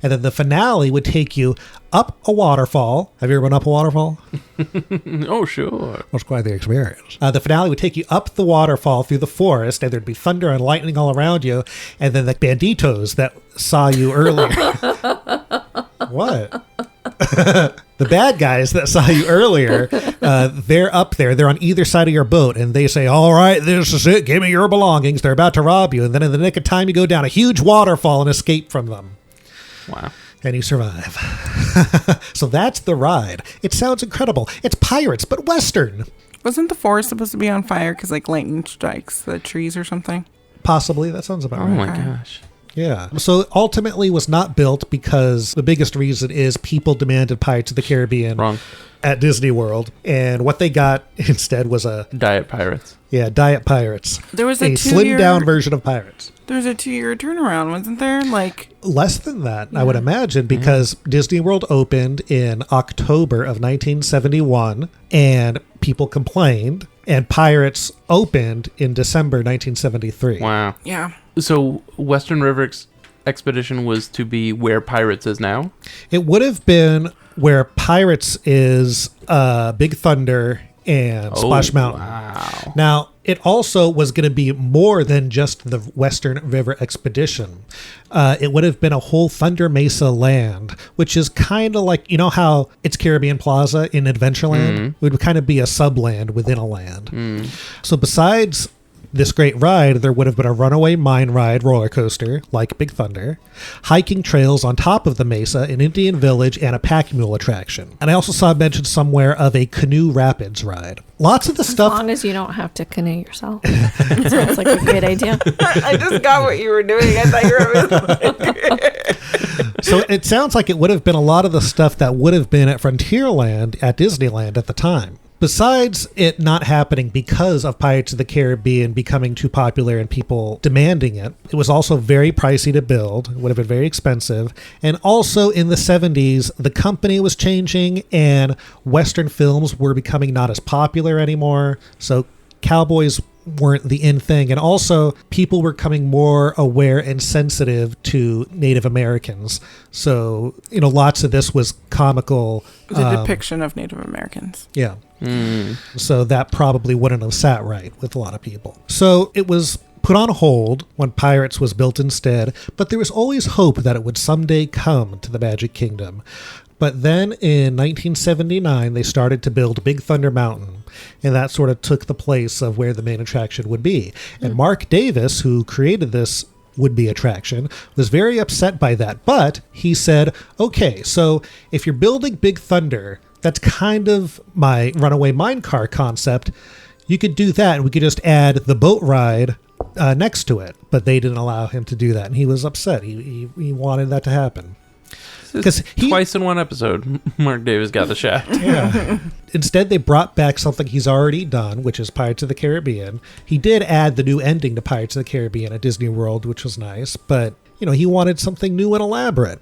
And then the finale would take you up a waterfall. Have you ever been up a waterfall? Oh, sure. That's quite the experience. The finale would take you up the waterfall through the forest, and there'd be thunder and lightning all around you. And then the banditos that saw you earlier. What? The bad guys that saw you earlier, they're up there. They're on either side of your boat, and they say, "All right, this is it. Give me your belongings." They're about to rob you. And then in the nick of time, you go down a huge waterfall and escape from them. Wow. And you survive. So that's the ride. It sounds incredible. It's pirates, but Western. Wasn't the forest supposed to be on fire because lightning strikes the trees or something? Possibly. That sounds about right. Oh my gosh. Yeah. So ultimately was not built because the biggest reason is people demanded Pirates of the Caribbean at Disney World. And what they got instead was a... Diet Pirates. Yeah, Diet Pirates. There was a slimmed down version of Pirates. There was a 2-year turnaround, wasn't there? Less than that, I would imagine, because Disney World opened in October of 1971, and people complained, and Pirates opened in December 1973. Wow. Yeah. So Western River Expedition was to be where Pirates is now? It would have been where Pirates is Big Thunder and Splash Mountain. Wow. Now, it also was going to be more than just the Western River Expedition. It would have been a whole Thunder Mesa land, which is kind of like, you know how it's Caribbean Plaza in Adventureland? It would kind of be a subland within a land. So besides this great ride, there would have been a runaway mine ride roller coaster, like Big Thunder, hiking trails on top of the mesa, an Indian village, and a pack mule attraction. And I also saw mentioned somewhere of a canoe rapids ride. Lots of the stuff... As long as you don't have to canoe yourself. It sounds like a great idea. I just got what you were doing. I thought you were... So it sounds like it would have been a lot of the stuff that would have been at Frontierland at Disneyland at the time. Besides it not happening because of Pirates of the Caribbean becoming too popular and people demanding it, it was also very pricey to build. It would have been very expensive. And also in the 70s, the company was changing and Western films were becoming not as popular anymore. So cowboys weren't the in thing. And also people were becoming more aware and sensitive to Native Americans. So, you know, lots of this was comical. The depiction of Native Americans. Yeah. So that probably wouldn't have sat right with a lot of people. So it was put on hold when Pirates was built instead, but there was always hope that it would someday come to the Magic Kingdom. But then in 1979, they started to build Big Thunder Mountain, and that sort of took the place of where the main attraction would be. And Marc Davis, who created this would-be attraction, was very upset by that. But he said, okay, so if you're building Big Thunder, that's kind of my runaway mine car concept. You could do that, and we could just add the boat ride next to it. But they didn't allow him to do that, and he was upset. He wanted that to happen. Because twice in one episode, Marc Davis got the shaft. Yeah. Instead, they brought back something he's already done, which is Pirates of the Caribbean. He did add the new ending to Pirates of the Caribbean at Disney World, which was nice. But, you know, he wanted something new and elaborate.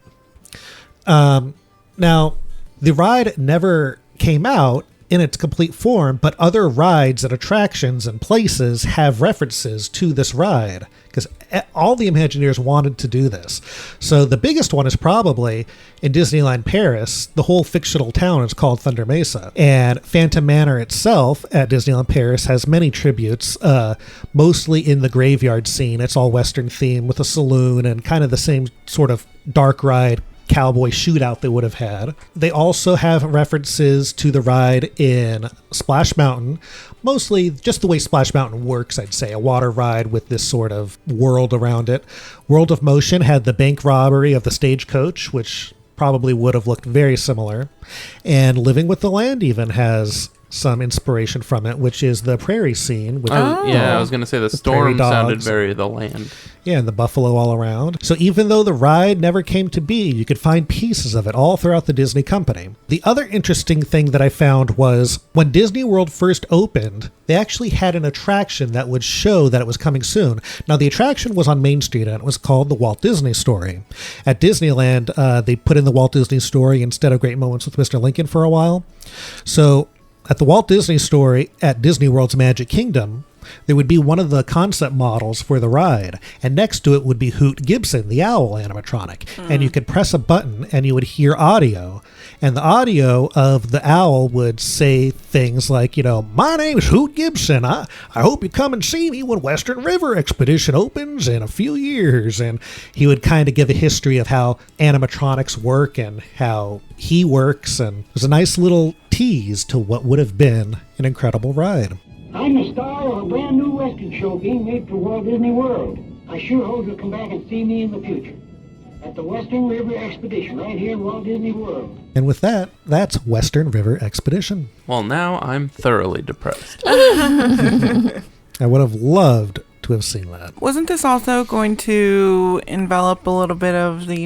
Now, the ride never came out in its complete form, but other rides and attractions and places have references to this ride because all the Imagineers wanted to do this. So the biggest one is probably in Disneyland Paris. The whole fictional town is called Thunder Mesa, and Phantom Manor itself at Disneyland Paris has many tributes, mostly in the graveyard scene. It's all Western themed with a saloon and kind of the same sort of dark ride cowboy shootout they would have had. They also have references to the ride in Splash Mountain, mostly just the way Splash Mountain works, I'd say, a water ride with this sort of world around it. World of Motion had the bank robbery of the stagecoach, which probably would have looked very similar. And Living with the Land even has some inspiration from it, which is the prairie scene. With I was going to say the storm sounded very The Land. Yeah, and the buffalo all around. So even though the ride never came to be, you could find pieces of it all throughout the Disney company. The other interesting thing that I found was when Disney World first opened, they actually had an attraction that would show that it was coming soon. Now, the attraction was on Main Street, and it was called the Walt Disney Story. At Disneyland, they put in the Walt Disney Story instead of Great Moments with Mr. Lincoln for a while. So at the Walt Disney Story at Disney World's Magic Kingdom, there would be one of the concept models for the ride, and next to it would be Hoot Gibson, the owl animatronic. And you could press a button and you would hear audio, and the audio of the owl would say things like, you know, my name's Hoot Gibson. I hope you come and see me when Western River Expedition opens in a few years. And he would kind of give a history of how animatronics work and how he works, and it was a nice little tease to what would have been an incredible ride. I'm the star of a brand new Western show being made for Walt Disney World. I sure hope you'll come back and see me in the future at the Western River Expedition right here in Walt Disney World. And with that, that's Western River Expedition. Well, now I'm thoroughly depressed. I would have loved to have seen that. Wasn't this also going to envelop a little bit of the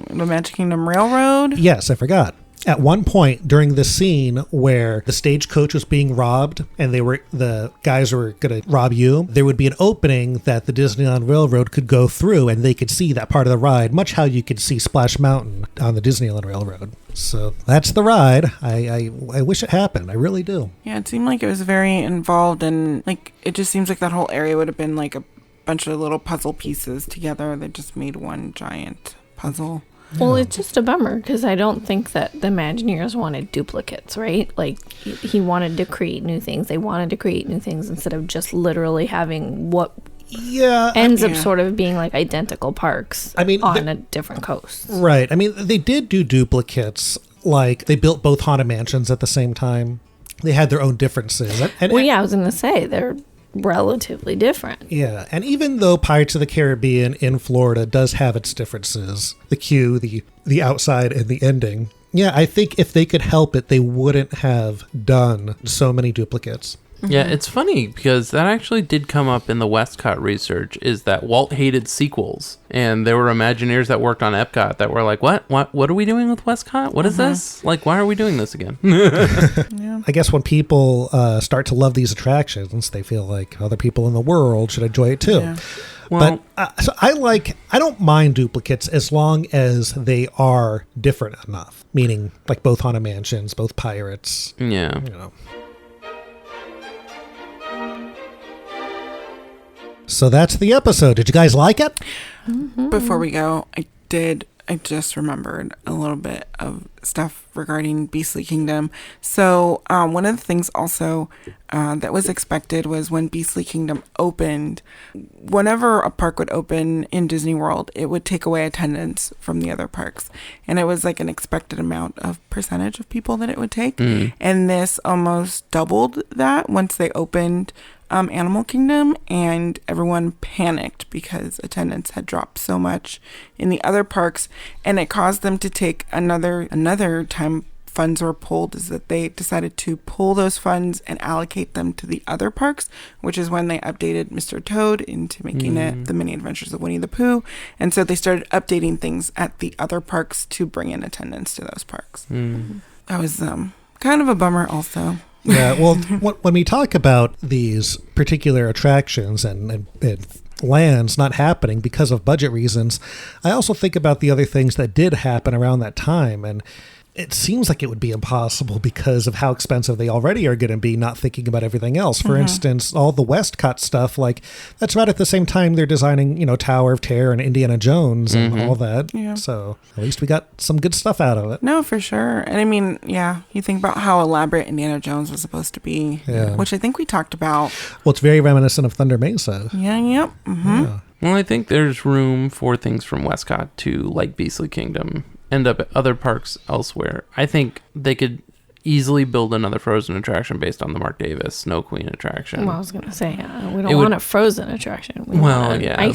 Magic Kingdom Railroad? Yes, I forgot. At one point during the scene where the stagecoach was being robbed and the guys were going to rob you, there would be an opening that the Disneyland Railroad could go through and they could see that part of the ride, much how you could see Splash Mountain on the Disneyland Railroad. So that's the ride. I wish it happened. I really do. Yeah, it seemed like it was very involved, and like it just seems like that whole area would have been like a bunch of little puzzle pieces together that just made one giant puzzle. Well, it's just a bummer because I don't think that the Imagineers wanted duplicates, right? Like, he wanted to create new things. They wanted to create new things instead of just literally having what ends up sort of being like identical parks on a different coast. Right. I mean, they did do duplicates. Like, they built both Haunted Mansions at the same time. They had their own differences. I was going to say, they're relatively different. Yeah, and even though Pirates of the Caribbean in Florida does have its differences, the queue, the outside, and the ending, yeah, I think if they could help it, they wouldn't have done so many duplicates. Yeah, it's funny because that actually did come up in the WESTCOT research, is that Walt hated sequels. And there were Imagineers that worked on Epcot that were like, what are we doing with WESTCOT? What is this? Like, why are we doing this again? I guess when people start to love these attractions, they feel like other people in the world should enjoy it too. Yeah. Well, but so I don't mind duplicates as long as they are different enough. Meaning, like both Haunted Mansions, both Pirates. Yeah. You know. So that's the episode. Did you guys like it? Mm-hmm. Before we go, I just remembered a little bit of stuff regarding Beastly Kingdom. So one of the things also that was expected was when Beastly Kingdom opened, whenever a park would open in Disney World, it would take away attendance from the other parks. And it was like an expected amount of percentage of people that it would take. And this almost doubled that once they opened Animal Kingdom, and everyone panicked because attendance had dropped so much in the other parks, and it caused them to take another time funds were pulled, is that they decided to pull those funds and allocate them to the other parks, which is when they updated Mr. Toad into making it the Mini Adventures of Winnie the Pooh. And so they started updating things at the other parks to bring in attendance to those parks. That was kind of a bummer also. Yeah, well, when we talk about these particular attractions and lands not happening because of budget reasons, I also think about the other things that did happen around that time, and it seems like it would be impossible because of how expensive they already are going to be, not thinking about everything else. For instance, all the WESTCOT stuff, like that's right at the same time they're designing, Tower of Terror and Indiana Jones and all that. Yeah. So at least we got some good stuff out of it. No, for sure. And I mean, yeah, you think about how elaborate Indiana Jones was supposed to be, which I think we talked about. Well, it's very reminiscent of Thunder Mesa. Yeah, yep. Yeah. Well, I think there's room for things from WESTCOT to, like Beastly Kingdom, end up at other parks elsewhere. I think they could easily build another Frozen attraction based on the Marc Davis Snow Queen attraction. Well, I was gonna say we don't want a Frozen attraction. I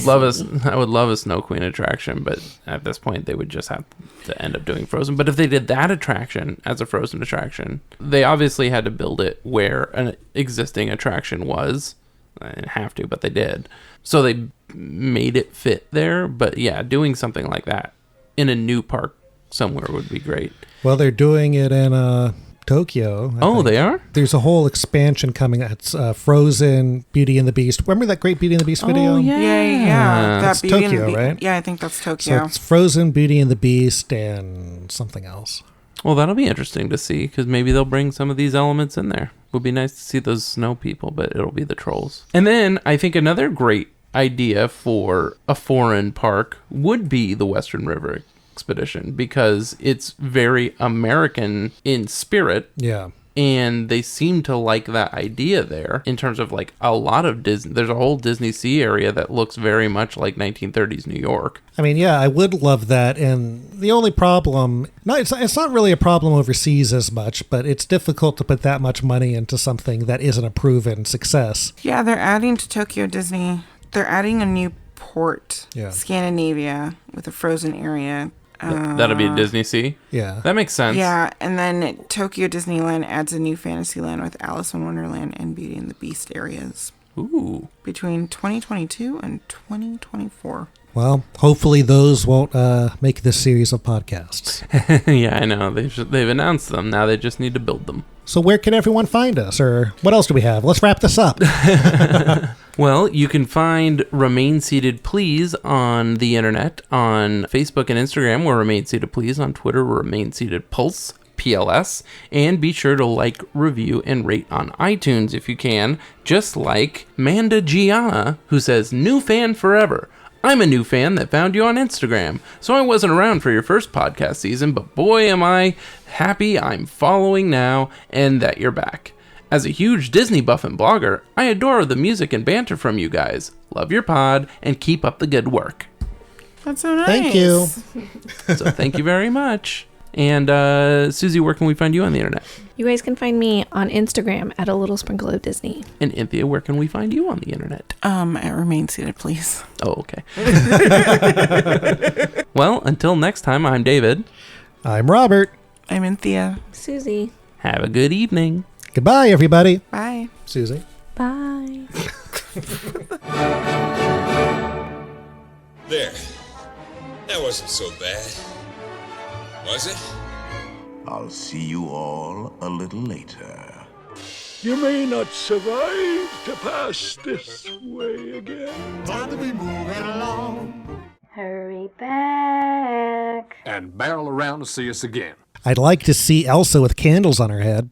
would love a Snow Queen attraction, but at this point they would just have to end up doing Frozen. But if they did that attraction as a Frozen attraction, they obviously had to build it where an existing attraction was. They didn't have to, but they did. So they made it fit there. But yeah, doing something like that in a new park somewhere would be great. Well, they're doing it in Tokyo. I think. They are? There's a whole expansion coming. It's Frozen, Beauty and the Beast. Remember that great Beauty and the Beast video? Oh, yeah. That's Beauty Tokyo, and the right? Yeah, I think that's Tokyo. So it's Frozen, Beauty and the Beast, and something else. Well, that'll be interesting to see, because maybe they'll bring some of these elements in there. It would be nice to see those snow people, but it'll be the trolls. And then I think another great idea for a foreign park would be the Western River Expedition, because it's very American in spirit. Yeah. And they seem to like that idea there in terms of like a lot of Disney. There's a whole Disney Sea area that looks very much like 1930s New York. I mean, yeah, I would love that. And the only problem, it's not really a problem overseas as much, but it's difficult to put that much money into something that isn't a proven success. Yeah, they're adding to Tokyo Disney. They're adding a new port, Scandinavia, with a frozen area. That'll be Disney Sea? Yeah. That makes sense. Yeah, and then Tokyo Disneyland adds a new Fantasyland with Alice in Wonderland and Beauty and the Beast areas. Ooh. Between 2022 and 2024. Well, hopefully those won't make this series of podcasts. Yeah, I know. They've announced them. Now they just need to build them. So where can everyone find us? Or what else do we have? Let's wrap this up. Well, you can find Remain Seated Please on the internet, on Facebook and Instagram, we're Remain Seated Please, on Twitter, we're Remain Seated Pulse, PLS, and be sure to like, review, and rate on iTunes if you can, just like Manda Gianna, who says, new fan forever. I'm a new fan that found you on Instagram, so I wasn't around for your first podcast season, but boy am I happy I'm following now and that you're back. As a huge Disney buff and blogger, I adore the music and banter from you guys. Love your pod and keep up the good work. That's so nice. Thank you. So thank you very much. And Susie, where can we find you on the internet? You guys can find me on Instagram at A Little Sprinkle of Disney. And Inthia, where can we find you on the internet? At Remain Seated, please. Oh, okay. Well, until next time, I'm David. I'm Robert. I'm Inthia. Susie. Have a good evening. Goodbye, everybody. Bye. Susie. Bye. There. That wasn't so bad. Was it? I'll see you all a little later. You may not survive to pass this way again. Time to be moving along. Hurry back. And barrel around to see us again. I'd like to see Elsa with candles on her head.